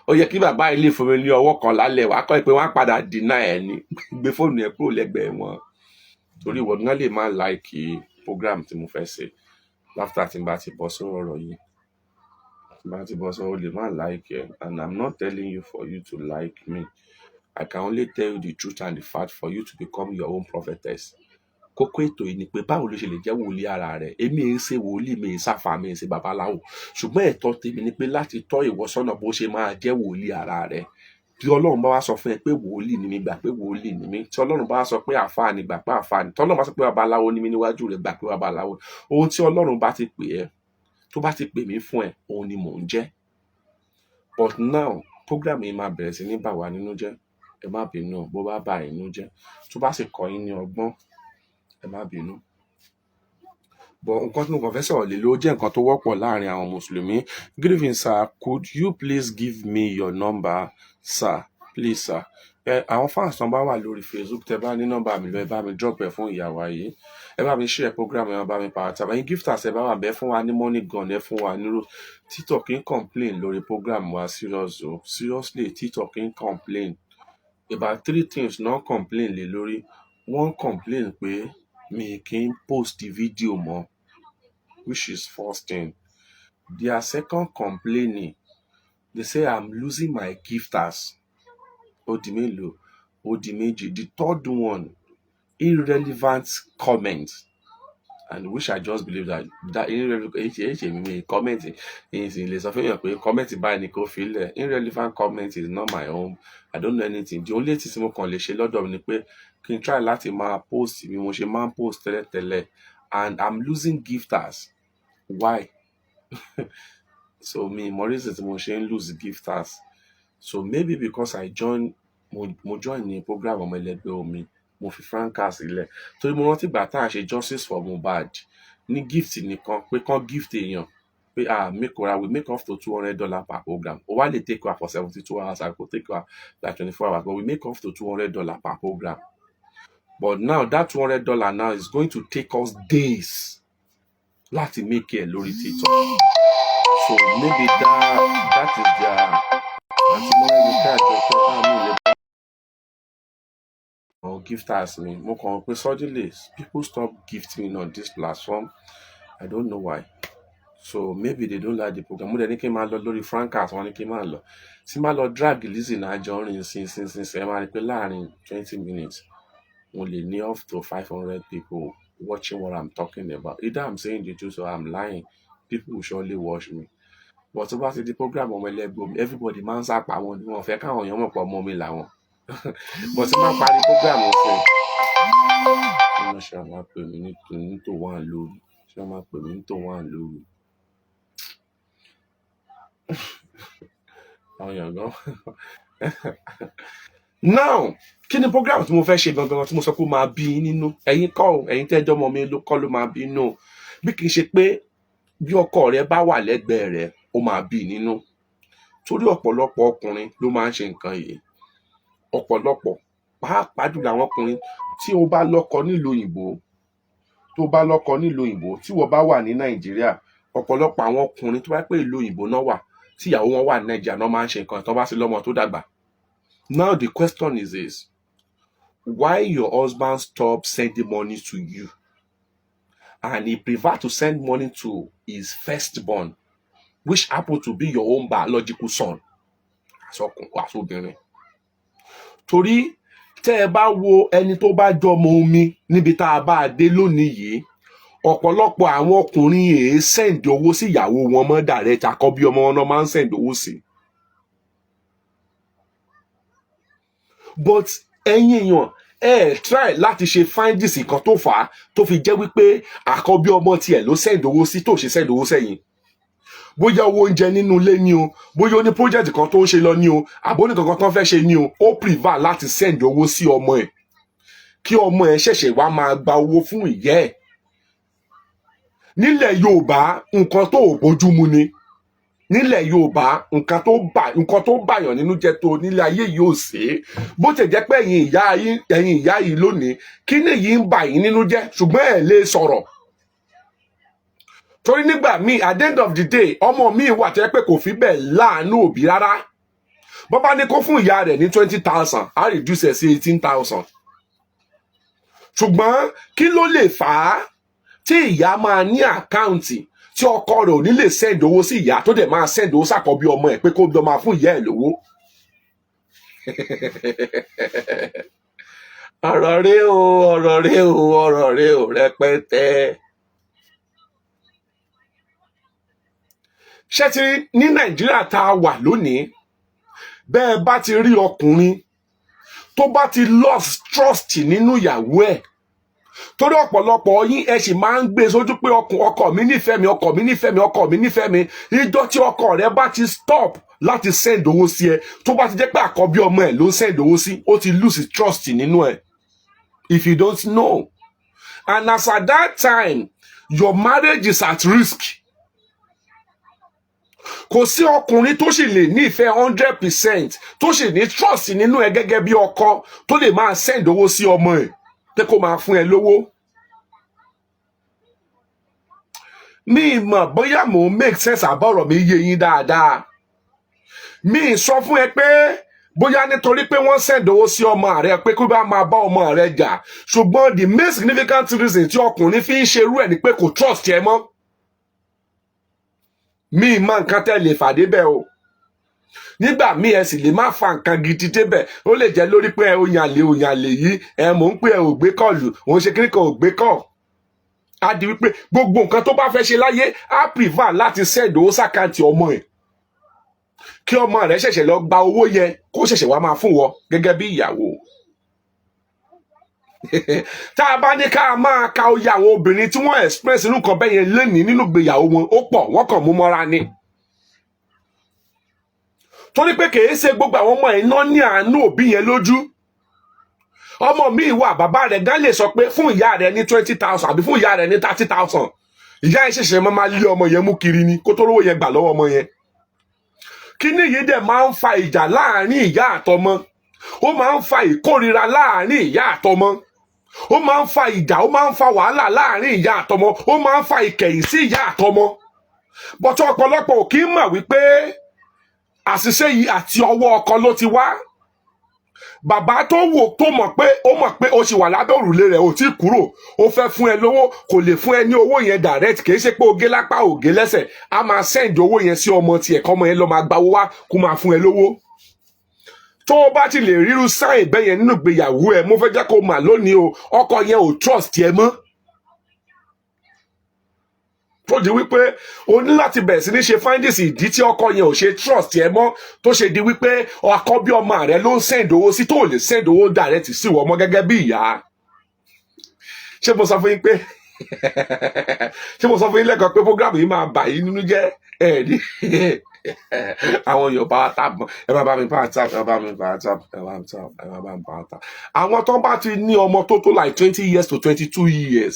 ó yẹ kí bàbá ilé fún mi ní ọwọ́ kan lálẹ́ wàá kọ́ ẹ pé wọ́n á padà dìnnà ẹ̀ ní gbé fóònù yẹn kúrò lẹ́gbẹ̀ẹ́ wọn torí ìwọ náà lè má láìkì program tí mo fẹ́ ṣe láfíà tí n bá ti bọ́ sọ̀rọ̀ ọ̀rọ̀ yìí tí n bá ti bọ́ sọ̀rọ̀ o lè má like ẹ̀ and I'm not telling you for you to like me I can only tell you the truth and the fact for you to become your own prophetess kókó ètò yìí ni pé báwo ló ṣe lè jẹ́ wòlíì ara rẹ̀ èmi ń ṣe wòlíì mi ń ṣàfà mi ń ṣe babaláwo ṣùgbọ́n ẹ̀tọ́ tèmi ni pé láti tọ́ ìwọ sọ́nà bó ṣe máa jẹ́ wòlíì ara rẹ̀ tí Ọlọ́run bá wá sọ fún ẹ pé wòlíì ni mi gbà pé wòlíì ni mi tí Ọlọ́run bá wá sọ pé àfáà ni gbà pé àfáà ni tí Ọlọ́run bá sọ pé babaláwo ni mi níwájú rẹ̀ gbà pé babaláwo ohun tí Ọlọ́run bá ti pè ẹ́ tó bá ti pè mí fún ẹ òun ni mò ń jẹ́ but now program yìí máa bẹ̀rẹ̀ sí ní bà wá nínú jẹ́ ẹ má bínú bó bá bà yín nínú jẹ́ tó bá sì kọ́ yín ní ọgbọ́n ẹ má bínú but nǹkan tí mo kàn fẹ́ sọ̀rọ̀ lé ló jẹ́ nǹkan tó wọ́pọ̀ láàrin àwọn mùsùlùmí good evening sir could you please give me your number sir please sir àwọn fans tán bá wà lórí Facebook tẹ bá ní nọ́mbà mi lọ ẹ bá mi drop ẹ fún ìyàwó ayé ẹ bá mi share program ẹ bá mi power tap ẹ̀yin gifters ẹ bá wà bẹ́ẹ̀ fún wa ní money gun ẹ fún wa nírò TikTok ń complain lórí program wa serious o seriously TikTok ń complain about 3 things náà complain lé lórí wọ́n complain pé mi kì í post video mọ́ which is first thing their second complaining they say I'm losing my gifters ó di mélòó ó di méjì the third one irrelevant comment and which I just believe that irrelevant comment is lè sọ fún yàn pé comment báyìí ni kò fi lẹ̀ irrelevant comment is not my own I don't know anything the only thing tí mo kàn lè ṣe lọ́dọ̀ mi ni pé kí n try láti máa post bí mo ṣe máa ń post tẹ́lẹ̀tẹ́lẹ̀ and I'm losing gifters why so mi mo reason tí mo ṣe ń lose gifters so maybe because I join mo join ní program ọmọ ẹlẹgbẹ́ omi mo fi franca sílẹ̀ torí mo rántí ìgbà tá a ṣe justice for Mohbad ní gift nìkan pé kán gift èèyàn pé we make up to $200 per program o wá lè take her for 72 hours I go take her like 24 hours but we make up to $200 per program but now that $200 now is going to take us days láti make it lórí TikTok so maybe that is their or gifters me mo kàn pé suddenly people stop gifting on this platform I don't know why so maybe they don't like the program mo dẹ̀ ní kí n máa lọ lórí francas wọn ní kí n máa lọ tí máa lọ drag Lizzy Anjorin sin ẹ máa rí pé láàrin 20 minutes mo lè ní up to 500 people watching what I'm talking about either I'm saying the truth or I'm lying people will surely watch me but tó bá ti di program ọmọ ẹlẹgbẹ́ omi everybody máa ń sápá wọn ni wọn fẹ́ káwọn èèyàn mọ̀ pé ọmọ mi làwọn bọ̀ tí máa parí program fún un ṣé wọ́n máa pè mí ní tó wà lóru ṣé wọ́n máa pè mí ní tó wà lóru àwọn èèyàn gan. Now kí ni program tí mo fẹ́ ṣe gangan tí mo sọ pé ó máa bí nínú ẹ̀yin kọ́ ẹ̀yin tẹ́jọ́ mọ́ mi kọ́ ló máa bí nínú bí kì í ṣe pé bí ọkọ rẹ bá wà lẹ́gbẹ̀ẹ́ rẹ ó máa bí nínú torí ọ̀pọ̀lọpọ̀ ọkùnrin ló máa ń ṣe nǹkan yìí ọ̀pọ̀lọpọ̀ pàápàá jùlọ àwọn ọkùnrin tí o bá lọ́kọ nílùú òyìnbó tí wọ́n bá wà ní Nàìjíríà ọ̀pọ̀lọpọ̀ àwọn ọkùnrin tó bá pé ìlú òyìnbó náà wà tí ìyàwó wọn wà ní Nàìjíríà náà máa ń ṣe nǹkan tó bá sí lọ́mọ tó dàgbà. Now the question is this: why your husband stop sending money to you and he prefer to send money to his firstborn, which happen to be your own biological son? Àsọkùnrin. Torí tẹ́ ẹ bá wo ẹni tó bá jọmọ omi níbi tá a bá dé lónìí yìí ọ̀pọ̀lọpọ̀ àwọn ọkùnrin èé sẹ́ǹdì owó sí ìyàwó wọn mọ́ direct àkọ́bí ọmọ wọn náà máa ń sẹ́ǹdì owó sí. But ẹ̀yin èèyàn try láti ṣe findings kan tó fà á tó fi jẹ́ wípé àkọ́bí ọmọ tiẹ̀ ló sẹ́ǹdì owó sí tó ṣe sẹ́ǹdì owó sẹ́yìn. Bóyá owó oúnjẹ nínú ilé ni o bóyá ó ní project kan tó ń ṣe lọ ni o àbóní kankan tó ń fẹ́ ṣe ni o ó prefer láti send owó sí ọmọ ẹ̀ kí ọmọ ẹ̀ ṣẹ̀ṣẹ̀ wá máa gba owó fún ìyá ẹ̀. Nílẹ̀ Yorùbá nǹkan tó ò bójúmu ni nílẹ̀ Yorùbá nǹkan tó bàyàn nínú jẹ́ tó nílé ayé yìí ò sí bó ti jẹ́ pé ẹ̀yin ìyá yìí lónìí kí ni yìí ń bà yín nínú jẹ́ ṣùgbọ́n ẹ̀ lè sọ̀rọ̀. Torí nígbà míì at the end of the day ọmọ mi wà tẹ́ pé kò fi bẹ́ẹ̀ láàánú òbí rárá bó bá ní kó fún ìyá rẹ̀ ní 20,000 á reduce ẹ̀ sí 18,000. Ṣùgbọ́n kí ló lè fà á tí ìyá máa ní àkáǹtì tí ọkọ rẹ̀ ò ní lè send owó sí ìyá tó dẹ̀ máa send owó sàkọ́bí ọmọ ẹ̀ pé kó lọ máa fún ìyá ẹ̀ lówó. ọ̀rọ̀ rẹ o rẹpẹtẹ. Ṣé ti ní Nàìjíríà tá a wà lónìí bẹ́ẹ̀ bá ti rí ọkùnrin tó bá ti lost trust nínú ìyàwó ẹ̀ torí ọ̀pọ̀lọpọ̀ yín ẹ sì máa ń gbé sójú pé ọkọ mi nífẹ̀ẹ́ mi ọkọ mi nífẹ̀ẹ́ mi ọkọ mi nífẹ̀ẹ́ mi ìjọ tí ọkọ rẹ bá ti stop láti send owó sí ẹ tó bá ti jẹ́ pé àkọ́bí ọmọ ẹ̀ ló ń send owó sí ó ti lose trust nínú ẹ̀ if you don't know and as at that time your marriage is at risk. Kò sí ọkùnrin tó sì lè nífẹ̀ẹ́ 100% tó sì ní trust nínú ẹ gẹ́gẹ́ bí ọkọ tó lè máa send owó sí ọmọ ẹ̀ pé kó máa fún ẹ lówó. Mi mọ̀ bóyá mò ń make sense àbọ̀rọ̀ mi yé yín dáadáa. Mi sọ fún ẹ pé bóyá nítorí pé wọ́n send owó sí ọmọ rẹ pé kó bá máa bá ọmọ rẹ jà ṣùgbọ́n the main significant reason tí ọkùnrin fi ń ṣerú ẹ̀ ni pé kò trust ẹ mọ́. Mi mọ nǹkan tẹ́ lè fà débẹ̀ o nígbà míì ẹ sì lè má fa nǹkan gidi débẹ̀ ó lè jẹ́ lórí pé òyànlè yìí mò ń pè ẹ ò gbé kọ́ọ̀lù òun ṣe kíríkan ò gbé kọ́ọ̀ á di wípé gbogbo nǹkan tó bá fẹ́ ṣe láyé á prefer láti send owó sàkáǹtì ọmọ ẹ̀ kí ọmọ rẹ̀ ṣẹ̀ṣẹ̀ lọ gba owó yẹn kó ṣẹ̀ṣẹ̀ wá máa fún wọn gẹ́gẹ́ bí ìyàwó. Tá a bá ní ká máa ka oyè àwọn obìnrin tí wọ́n express inú kan bẹ́yẹn lénìí nínú ìgbéyàwó wọn ó pọ̀ wọ́n kàn mú mọ́ra ni. Torí pé kìí ṣe gbogbo àwọn ọmọ ẹ̀ náà ní àánú òbí yẹn lójú. Ọmọ mi wà bàbá rẹ̀ gán lè sọ pé fún ìyá rẹ̀ ní 20,000 àbí fún ìyá rẹ̀ ní 30,000. Ìyá ẹ̀ ṣẹ̀ṣẹ̀ máa lé ọmọ yẹn mú kiri ni kó tó rówó yẹn gbà lọ́wọ́ ọmọ yẹn. Kíní yìí dẹ̀ máa ń fa ìjà láàrin ìyá àtọmọ. Ó máa ń fa ìkórira láàrin ìyá àtọmọ. Ó máa ń fa ìjà ó máa ń fa wàhálà láàrin ìyá àtọmọ. Ó máa ń fa ìkẹ̀yìn sí ìyá àtọmọ. Bọ́tọ̀ ọ̀pọ̀lọpọ̀ ò kí ń mọ̀ wípé àṣìṣe yìí àti ọwọ́ ọkọ ló ti wá. Bàbá tó mọ̀ pé ó sì wà lábẹ́ òrùlé rẹ̀ ò tí kúrò ó fẹ́ fún ẹ lówó kò lè fún ẹ ní owó yẹn direct kìí ṣe pé oge lápá oge lẹ́sẹ̀ á máa send owó yẹn sí ọmọ tiẹ̀ kọ́mọ yẹn lọ máa gba owó wá kó máa fún ẹ lówó. Tó o bá ti lè ríru sáìn bẹ́ẹ̀ yẹn nínú ìgbéyàwó ẹ mo fẹ́ jẹ́ kó mà lónìí o ọkọ yẹn ò trust ẹ mọ́. tó di wípé o ní láti bẹ̀rẹ̀ sí ní ṣe findings ìdí tí ọkọ yẹn ò ṣe trust ẹ mọ́, tó ṣe di wípé àkọ́bí ọmọ rẹ ló ń send owó sí tó lè send owó direct sí ìwọ ọmọ gẹ́gẹ́ bí ìyá. ṣé mo sọ fún yín pé ṣé mo sọ fún yín lẹ́kọ̀ọ́ pé program yìí máa bà yín nínú jẹ́ ẹ̀ẹ́dì àwọn Yorùbá wa tap ẹ máa bá mi power tap, ẹ máa bá mi power tap, ẹ máa bá mi power tap. Àwọn tó bá ti ní ọmọ tó tó like 20 years to 22 years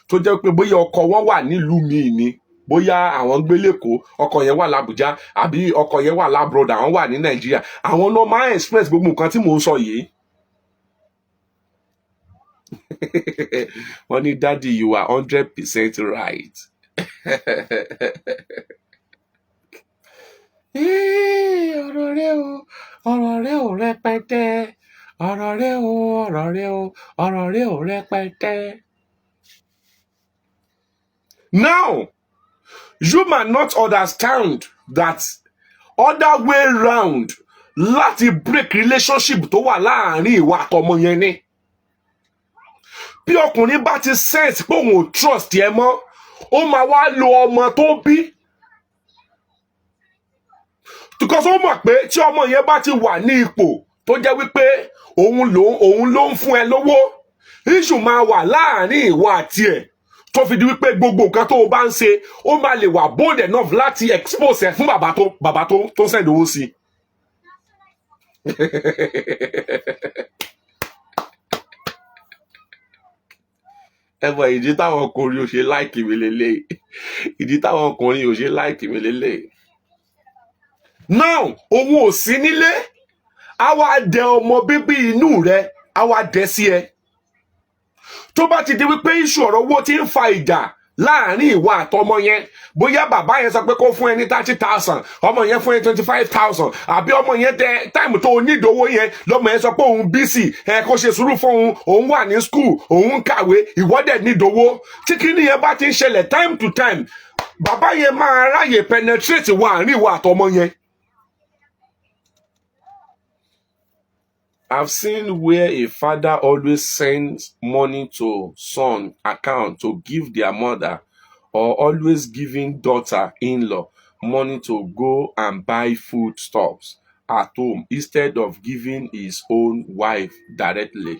tó jẹ́ pé bóyá ọkọ wọn wà nílùú míì ni, bóyá àwọn ń gbé lẹ́kọ̀ọ́, ọkọ yẹn wà l'Àbújá àbí ọkọ yẹn wà l'abroad, àwọn wà ní Nàìjíríà, àwọn náà máa express gbogbo nǹkan tí mò ń sọ yìí. wọ́n ní daddy you are 100% right. ọ̀rọ̀ rẹ o, ọ̀rọ̀ rẹ ò rẹpẹtẹ, ọ̀rọ̀ rẹ o, ọ̀rọ̀ rẹ o, ọ̀rọ̀ rẹ ò rẹpẹtẹ. Now, you might not understand that other way round láti break relationship tó wà láàrin ìwà àtọmọ yẹn ni. Bí ọkùnrin bá ti sense pé òun ò trust ẹ mọ́, ó máa wá lo ọmọ tó bí. Because ó mọ̀ pé tí ọmọ yẹn bá ti wà ní ipò tó jẹ́ wípé òun ló ń fún ẹ lówó, issue máa wà láàrin ìwà àti ẹ̀, tó fi di wípé gbogbo nǹkan tó o bá ń ṣe ó máa lè wà bold enough láti expose ẹ fún bàbá tó send owó sí. ẹ mọ ìdí táwọn ọkùnrin ò ṣe láìkì mi lélẹ̀, ìdí táwọn ọkùnrin ò ṣe láìkì mi lélẹ̀. Now òun ò sí nílé, á wá dẹ ọmọ bíbí inú rẹ, á wá dẹ sí ẹ. Tó bá ti di wípé iṣu ọ̀rọ̀ owó ti ń fa ìjà láàrin ìwà àtọmọ yẹn, bóyá bàbá yẹn sọ pé kó fún ẹ ní 30,000, ọmọ yẹn fún ẹ 25,000, àbí ọmọ yẹn tẹ táìmù tó nídòwó yẹn lọmọ yẹn sọ pé òun bísì, kó ṣe sùúrù fún òun wà ní school, òun ń kàwé, ìwọ́dẹ̀ nídòwó. Tí kíní yẹn bá ti ń ṣẹlẹ̀ time to time, bàbá yẹn máa ráyè penetrate wà àárín ìwà àtọmọ yẹn. I've seen where a father always sends money to son account to give their mother, or always giving daughter-in-law money to go and buy foodstuffs at home instead of giving his own wife directly.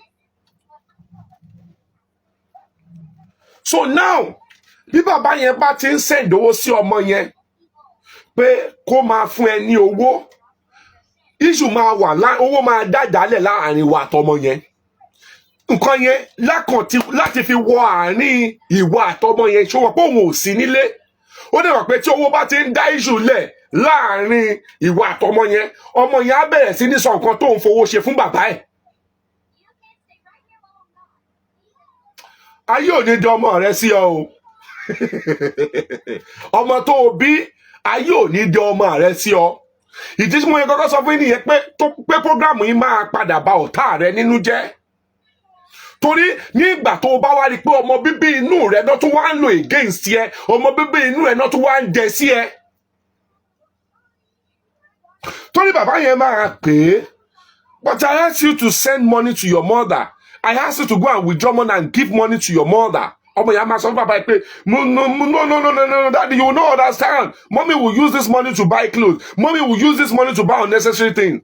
So now, bí bàbá yẹn bá ti ń send owó sí ọmọ yẹn pé kó máa fún ẹ ní owó, issue máa wà owó máa dàdálẹ̀ láàrin ìwà àtọmọ yẹn. Nǹkan yẹn láti fi wọ àárín ìwà àtọmọ yẹn, ṣọwọ́ pé òun ò sí nílé. Ó dẹ̀ wọ̀ pé tí owó bá ti ń dá issue lẹ̀ láàrin ìwà àtọmọ yẹn, ọmọ yẹn á bẹ̀rẹ̀ sí ní sọ nǹkan tó ń fowó ṣe fún bàbá ẹ̀. Ayé ò ní di ọmọ rẹ sí ọ o. Ọmọ tó o bí, ayé ò ní di ọmọ rẹ sí ọ. Ìdí tí mo yẹ kọ́kọ́ sọ fún yín nìyẹn pé program yìí máa padà bà ọ̀tá rẹ nínú jẹ́. Torí ní ìgbà tó o bá wá rí pé ọmọ bíbí inú rẹ náà tún wá ń lò against ẹ, ọmọ bíbí inú rẹ náà tún wá ń dẹ sí ẹ. Torí bàbá yẹn máa pè é, but I ask you to send money to your mother. I ask you to go and withdraw money and give money to your mother. Ọmọ yẹn máa sọ fún bàbá yẹn pé no, daddy, you will not understand. Mommy will use this money to buy clothes. Mommy will use this money to buy unnecessary things.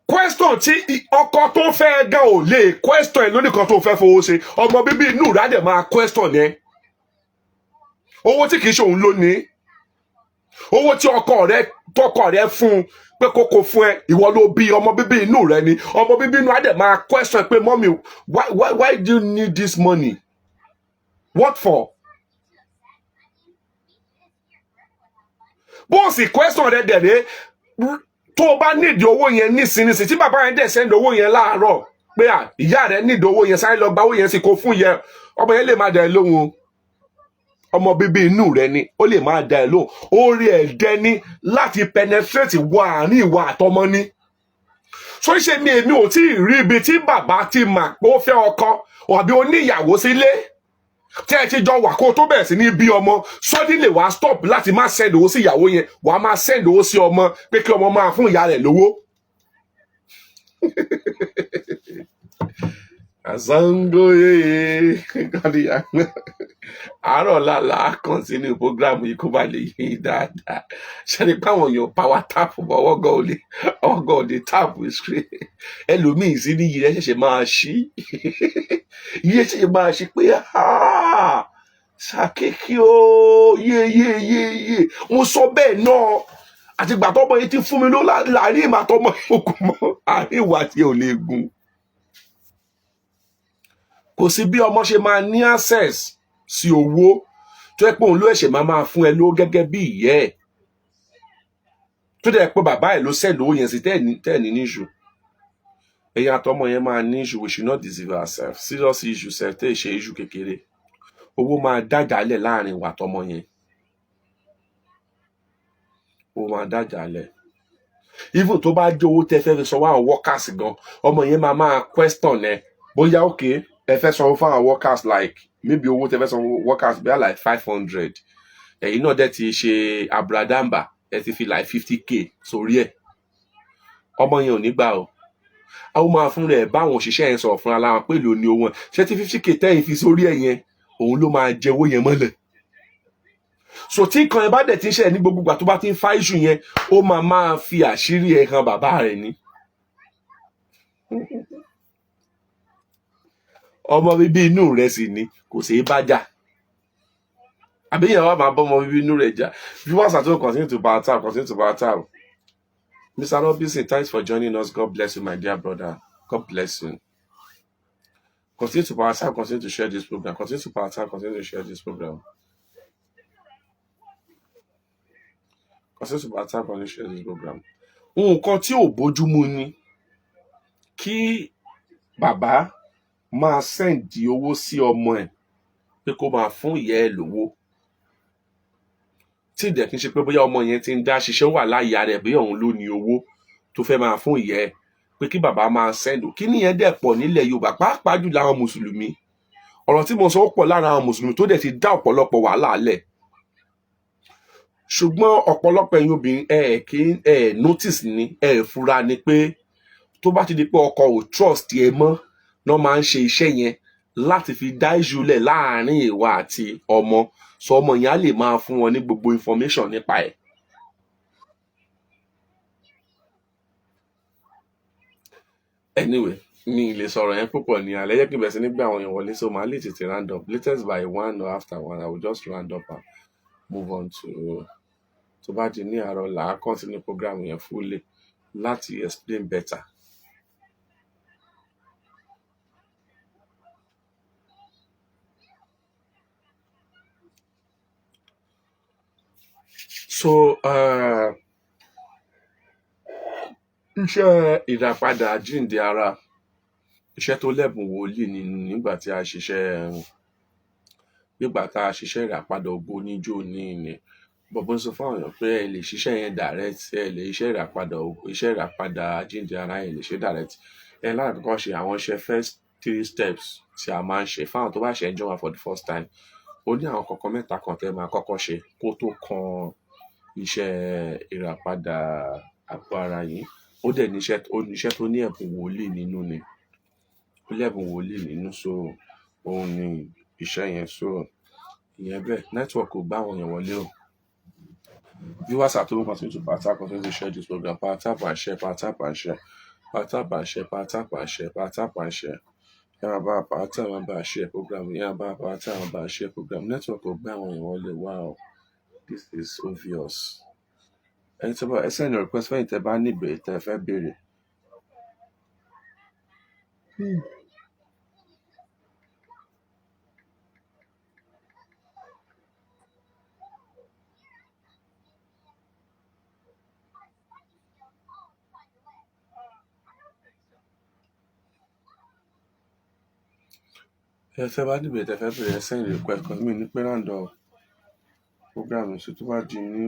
Question tí ọkọ tó fẹ́ gan ò lè question ẹ̀ lónìí kan tó fẹ́ fowó ṣe. Ọmọ bíbí inú rẹ̀ á dẹ̀ máa question yẹn. Owó tí kìí ṣe òun ló ní. Owó tí tọkọ rẹ fún pé kókó fún ẹ, ìwọ ló bí, ọmọ bíbí inú rẹ ni. Ọmọ bíbí inú á dẹ̀ máa question pé mommy, why do you need this money? What for? Bó sì question rẹ dẹ̀ ré, tó o bá nídìí owó yẹn nísinsìnyí tí bàbá yẹn dẹ̀ send owó yẹn láàárọ̀ pé ìyá rẹ nídìí owó yẹn, sáré lọ gba owó yẹn sì kó fún yẹn, ọmọ yẹn lè má dá ẹ lóhùn. Ọmọ bíbí inú rẹ ni, ó lè má dá ẹ lóhùn. Orí ẹ̀dẹ́ ní láti penetrate wọ àárín ìwà àtọmọ ní. So ṣe mi èmi ò tí ì rí ibi tí bàbá ti mà pé ó fẹ́ ọkọ àbí ó ní ìyàwó sílé tí ẹ ti jọ wà kó tó bẹ̀rẹ̀ sí ní bí ọmọ, suddenly wàá stop láti má send owó sí ìyàwó yẹn, wàá máa send owó sí ọmọ pé kí ọmọ máa fún ìyá rẹ̀ lówó. àzángó yéye àárọ̀ lálá kọ́ntínú program yìí kó bá lè yé dáadáa ṣẹ́ni páwọn èèyàn power tap ọwọ́ gan ò lè tap screen ẹlòmíì sí ní yìí ṣẹ̀ṣẹ̀ máa ṣí yìí ṣẹ̀ṣẹ̀ máa ṣí pé ṣàkékí o yéyéyéyé mo sọ bẹ́ẹ̀ náà àtìgbà tọ́mọ yìí ti fún mi ló láàrin ìmọ̀ àtọmọ yòókù mọ́ àárín ìwà tí ò lè gun kò sí bí ọmọ ṣe máa ní access sí owó tó yẹ pé òun ló ẹ̀ṣẹ̀ máa fún ẹ lówó gẹ́gẹ́ bí ìyẹ́ ẹ̀ tó dẹ̀ pé bàbá ẹ̀ ló sẹ́ẹ̀lì owó yẹn sí tẹ́ẹ̀ní níṣù ẹ̀yin àtọmọ yẹn máa ní issue. We should not deceive ourselves. Serious issue sef tẹ́ ì ṣe issue kékeré owó máa dájàálẹ̀ láàrin ìwà àtọmọ yẹn owó máa dájàálẹ̀ even tó bá jẹ́ owó tẹ́ fẹ́ fi sanwó àwọn workers gan ọmọ yẹn máa question ẹ bóyá òkè ẹ fẹ́ sanwó fún àwọn workers like maybe owó tẹ́ fẹ́ sanwó workers bóyá like 500 ẹ̀yin náà dẹ̀ ti ṣe abradamba ẹ ti fi like 50k sórí ẹ̀ ọmọ yẹn ò ní gbà o àwọn máa fún rẹ̀ báwọn òṣìṣẹ́ yẹn sọ̀rọ̀ fúnra láwọn pé èlò ni owó ṣé tí 50k tẹ́yìn fi sórí ẹ̀ yẹn òun ló máa jẹ owó yẹn mọ́lẹ̀ so tí nǹkan yẹn bá dẹ̀ ti ń ṣẹlẹ̀ ní gbogbo ìgbà tó bá ti ń fa iṣu yẹn ó máa fi àṣírí ẹ̀ hàn bàbá rẹ̀ ni ọmọ bíbí inú rẹ̀ sì ni kò sí bá jà àbí yẹn wà máa bọ́ ọmọ bíbí inú rẹ̀ jà viewers at home continue to power tap. Mr. Robinson, thanks for joining us. God bless you, my dear brother. God bless you. Continue to power tap, continue to share this program. Continue to power tap, continue to share this program. Continue to power tap, continue to share this program. Nǹkan tí ò bójúmu ni kí bàbá máa sẹ́ǹdì owó sí ọmọ ẹ̀ pé kó máa fún ìyá ẹ̀ lówó. Tí ìdẹ̀ kí n ṣe pé bóyá ọmọ yẹn ti ń dá ṣiṣẹ́ wà láyà rẹ̀ bóyá òun ló ní owó tó fẹ́ máa fún ìyá ẹ̀ pé kí bàbá máa sẹ́ǹdì kí nìyẹn dẹ̀ pọ̀ nílẹ̀ Yorùbá pàápàá jù láwọn mùsùlùmí ọ̀rọ̀ tí mo sọ ó pọ̀ lára àwọn mùsùlùmí tó dẹ̀ ti dá ọ̀pọ̀lọpọ̀ wàhálà lẹ̀ ṣùgbọ́n ọ̀pọ̀lọpọ̀ ẹ̀yin obìnrin notice ni fura ni pé tó bá ti di pé ọkọ ò trust ẹ mọ́ náà máa ń ṣe iṣẹ́ yẹn láti fi dá ìjùlẹ̀ láàrin ìwà àti ọmọ so ọmọ yẹn á lè máa fún wọn ní gbogbo information nípa ẹ̀. Anyway mi lè sọ̀rọ̀ yẹn púpọ̀ ní alẹ́ yẹ kí n bẹ̀rẹ̀ sí ní gbé àwọn èèyàn wọlé so màá lè tètè round up latest by 1 or after 1 I will just round up and move on to tó bá di ní àárọ̀ là á continue program yẹn fully láti explain better. So iṣẹ́ ìràpadà àjíǹde ara iṣẹ́ tó lẹ́bùn wòlíì ni nígbà tí a ṣiṣẹ́ ìràpadà ògo níjó ní ìní bọ̀bọ̀ ń sọ fún àwọn èèyàn pé ẹ lè ṣiṣẹ́ yẹn direct ẹ lè iṣẹ́ ìràpadà àjíǹde ara ẹ lè ṣe direct ẹ láti kọ́kọ́ ṣe àwọn iṣẹ́ first 3 steps tí a máa ń ṣe fáwọn tó bá ṣe ń join for the first time ó ní àwọn kọ̀ọ̀kan mẹ́ta kan tẹ́ máa kọ́kọ́ ṣe kó tó kan iṣẹ́ ìràpadà àgọ́ ara yìí ó dẹ̀ níṣẹ́ tó ní ẹ̀bùn wòlíì nínú ni ó lẹ́bùn wòlíì nínú so òun ni iṣẹ́ yẹn so ìyẹn bẹ́ẹ̀ network ò bá àwọn èèyàn wọlé o viewers at home continue to power tap continue to share this program power tap and share power tap and share power tap and share power tap and share power tap and share yàrá bá power tap and bá share program yàrá bá power tap and bá share program network ò bá àwọn èèyàn wọlé wow this is obvious ẹni tó bá ẹ send request fẹ́yìn tẹ́ bá ní ìbéèrè tẹ́ fẹ́ béèrè. ẹ fẹ́ bá ní ìbéèrè tẹ́ fẹ́ béèrè ẹ send request kan mi ní pé random program ṣe tó bá di ní.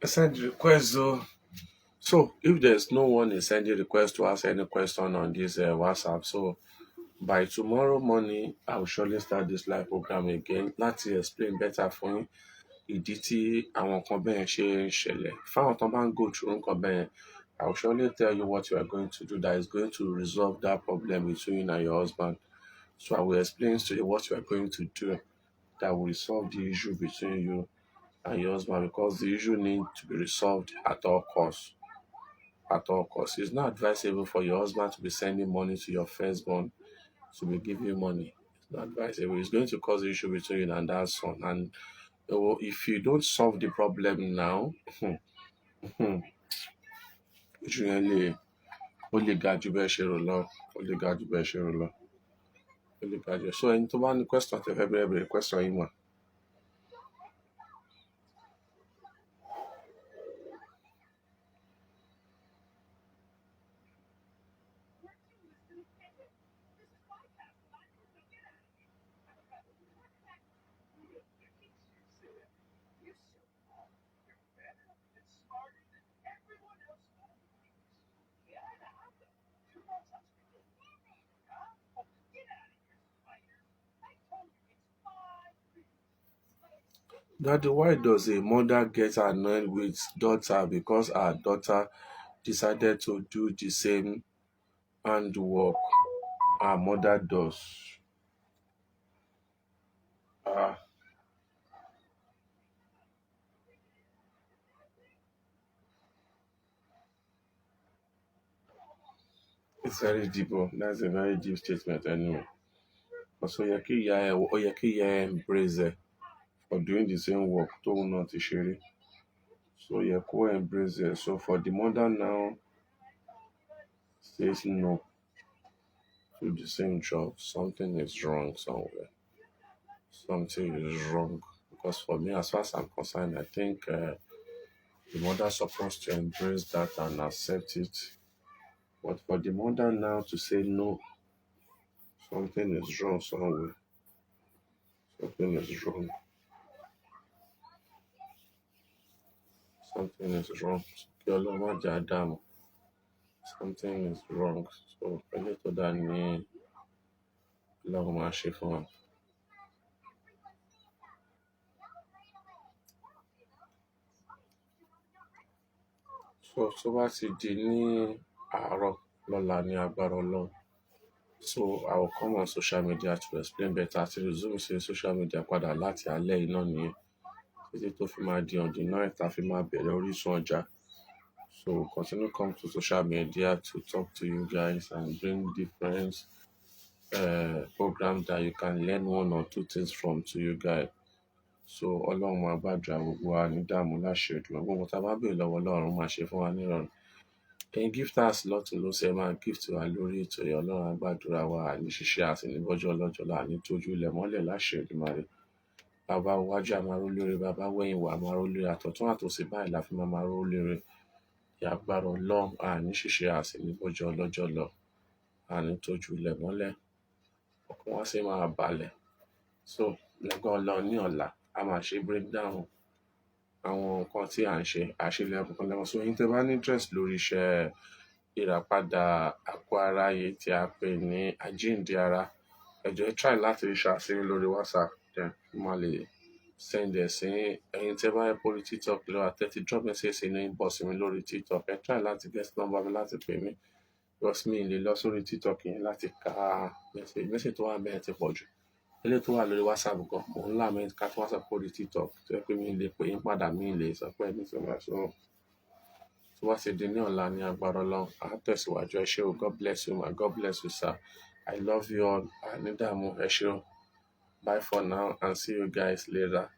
send request though. So if there's no one is sending request to ask any question on this WhatsApp, so by tomorrow morning I will surely start this live program again láti explain better fún yín ìdí tí àwọn nǹkan bẹ́ẹ̀ ṣe ń ṣẹlẹ̀. Fáwọn tó bá ń go through nǹkan bẹ́ẹ̀, I will surely tell you what you are going to do that is going to resolve that problem between you and your husband. So I will explain to you what you are going to do that will resolve the issue between you and your husband, because the issue needs to be resolved at all costs. At all costs. It's not advisable for your husband to be sending money to your firstborn to be giving you money. It's not advisable. It's going to cause the issue between you and that son. And if you don't solve the problem now, it's really only God you better share love. Only God you better share love. Only God you. So, into one question, to every question you want. Daddy, why does a mother get annoyed with daughter because her daughter decided to do the same handwork her mother does? It's very deep. That's a very deep statement anyway. So Oyeki embrace it for doing the same work to not share. So Yeko embrace it. So for the mother now says no to the same job, something is wrong somewhere. Something is wrong. Because for me, as far as I'm concerned, I think the mother is supposed to embrace that and accept it. But for the mother now to say no, something is wrong somewhere. Something is wrong. Something is wrong. Something is wrong. So pẹ̀lú tó dá ní Ọlọ́run máa ṣe fún wa. So tó bá ti di ní àárọ̀ lọ́la ní agbára Ọlọ́run. So I will come on social media to explain better. Àti resume sí social media padà láti alẹ́ iná nìyẹn. Títí tó fi máa di on the 9th a fi máa bẹ̀rẹ̀ Orísun Ọjà. So continue come to social media to talk to you guys and bring different programs that you can learn one or two things from to you guys. So Ọlọ́run máa gbàdúrà gbogbo wa ní dààmú láṣẹ Èdùmàrè. Gbogbo tá a bá béèrè lọ́wọ́ Ọlọ́run máa ṣe fún wa nírọ̀rùn. Ẹ̀yin gifters lọ́tùn ló ṣe máa gift wa lórí ètò yìí. Ọlọ́run á gbàdúrà wa ní ṣíṣe àti ní bọ́jọ́ ọlọ́jọ́ là ní tójú ilẹ̀ mọ́lẹ̀ láṣẹ Èdùmàrè. Bàbá wájú àmàró lóore, bàbá wẹ̀yìn wà àmàró lóore, àtọ̀tún àtòsí báyìí la fi máa máa ró lóore. Ìyàgbára Ọlọ́run àní ṣíṣe àti ní bọ́jọ́ ọlọ́jọ́ lọ àní tójú ilẹ̀ mọ́lẹ̀. Ọkàn wa sì máa balẹ̀. So lẹ́gbọ́n Ọlọ́run ní ọ̀la a máa ṣe breakdown àwọn nǹkan tí à ń ṣe àṣelẹ̀ ọ̀kan lẹ́wọ̀n. So yín tẹ́ bá ní interest lórí iṣẹ́ ìràpadà àpò aráyé tí a pè ní àjíǹde ara, ẹ jọ̀ọ́ try láti ṣàṣírí lórí WhatsApp. Then mo máa lè send ẹ̀ sí ẹ̀yin tẹ́ bá yẹ lórí TikTok lọ́wọ́ àtẹ́tí drop message sí ní inbox mi lórí TikTok. Ẹ try láti get number mi láti pè mí. Because mi lè lọ sórí TikTok yẹn láti ka message tó wà bẹ́ẹ̀ ti pọ̀ jù. Ilé tó wà lórí WhatsApp gan, mo ń là mí ká tó WhatsApp lórí TikTok tó yẹ pé mi lè pè yín padà, mi lè sọ pé mi sọ máa sọ. So wá ti di ní ọ̀la ní agbára Ọlọ́run. À tẹ̀síwájú. Ẹ ṣé o. God bless you ma. God bless you sir. I love you all. Àní dààmú. Ẹ ṣé o. Bye for now and see you guys later.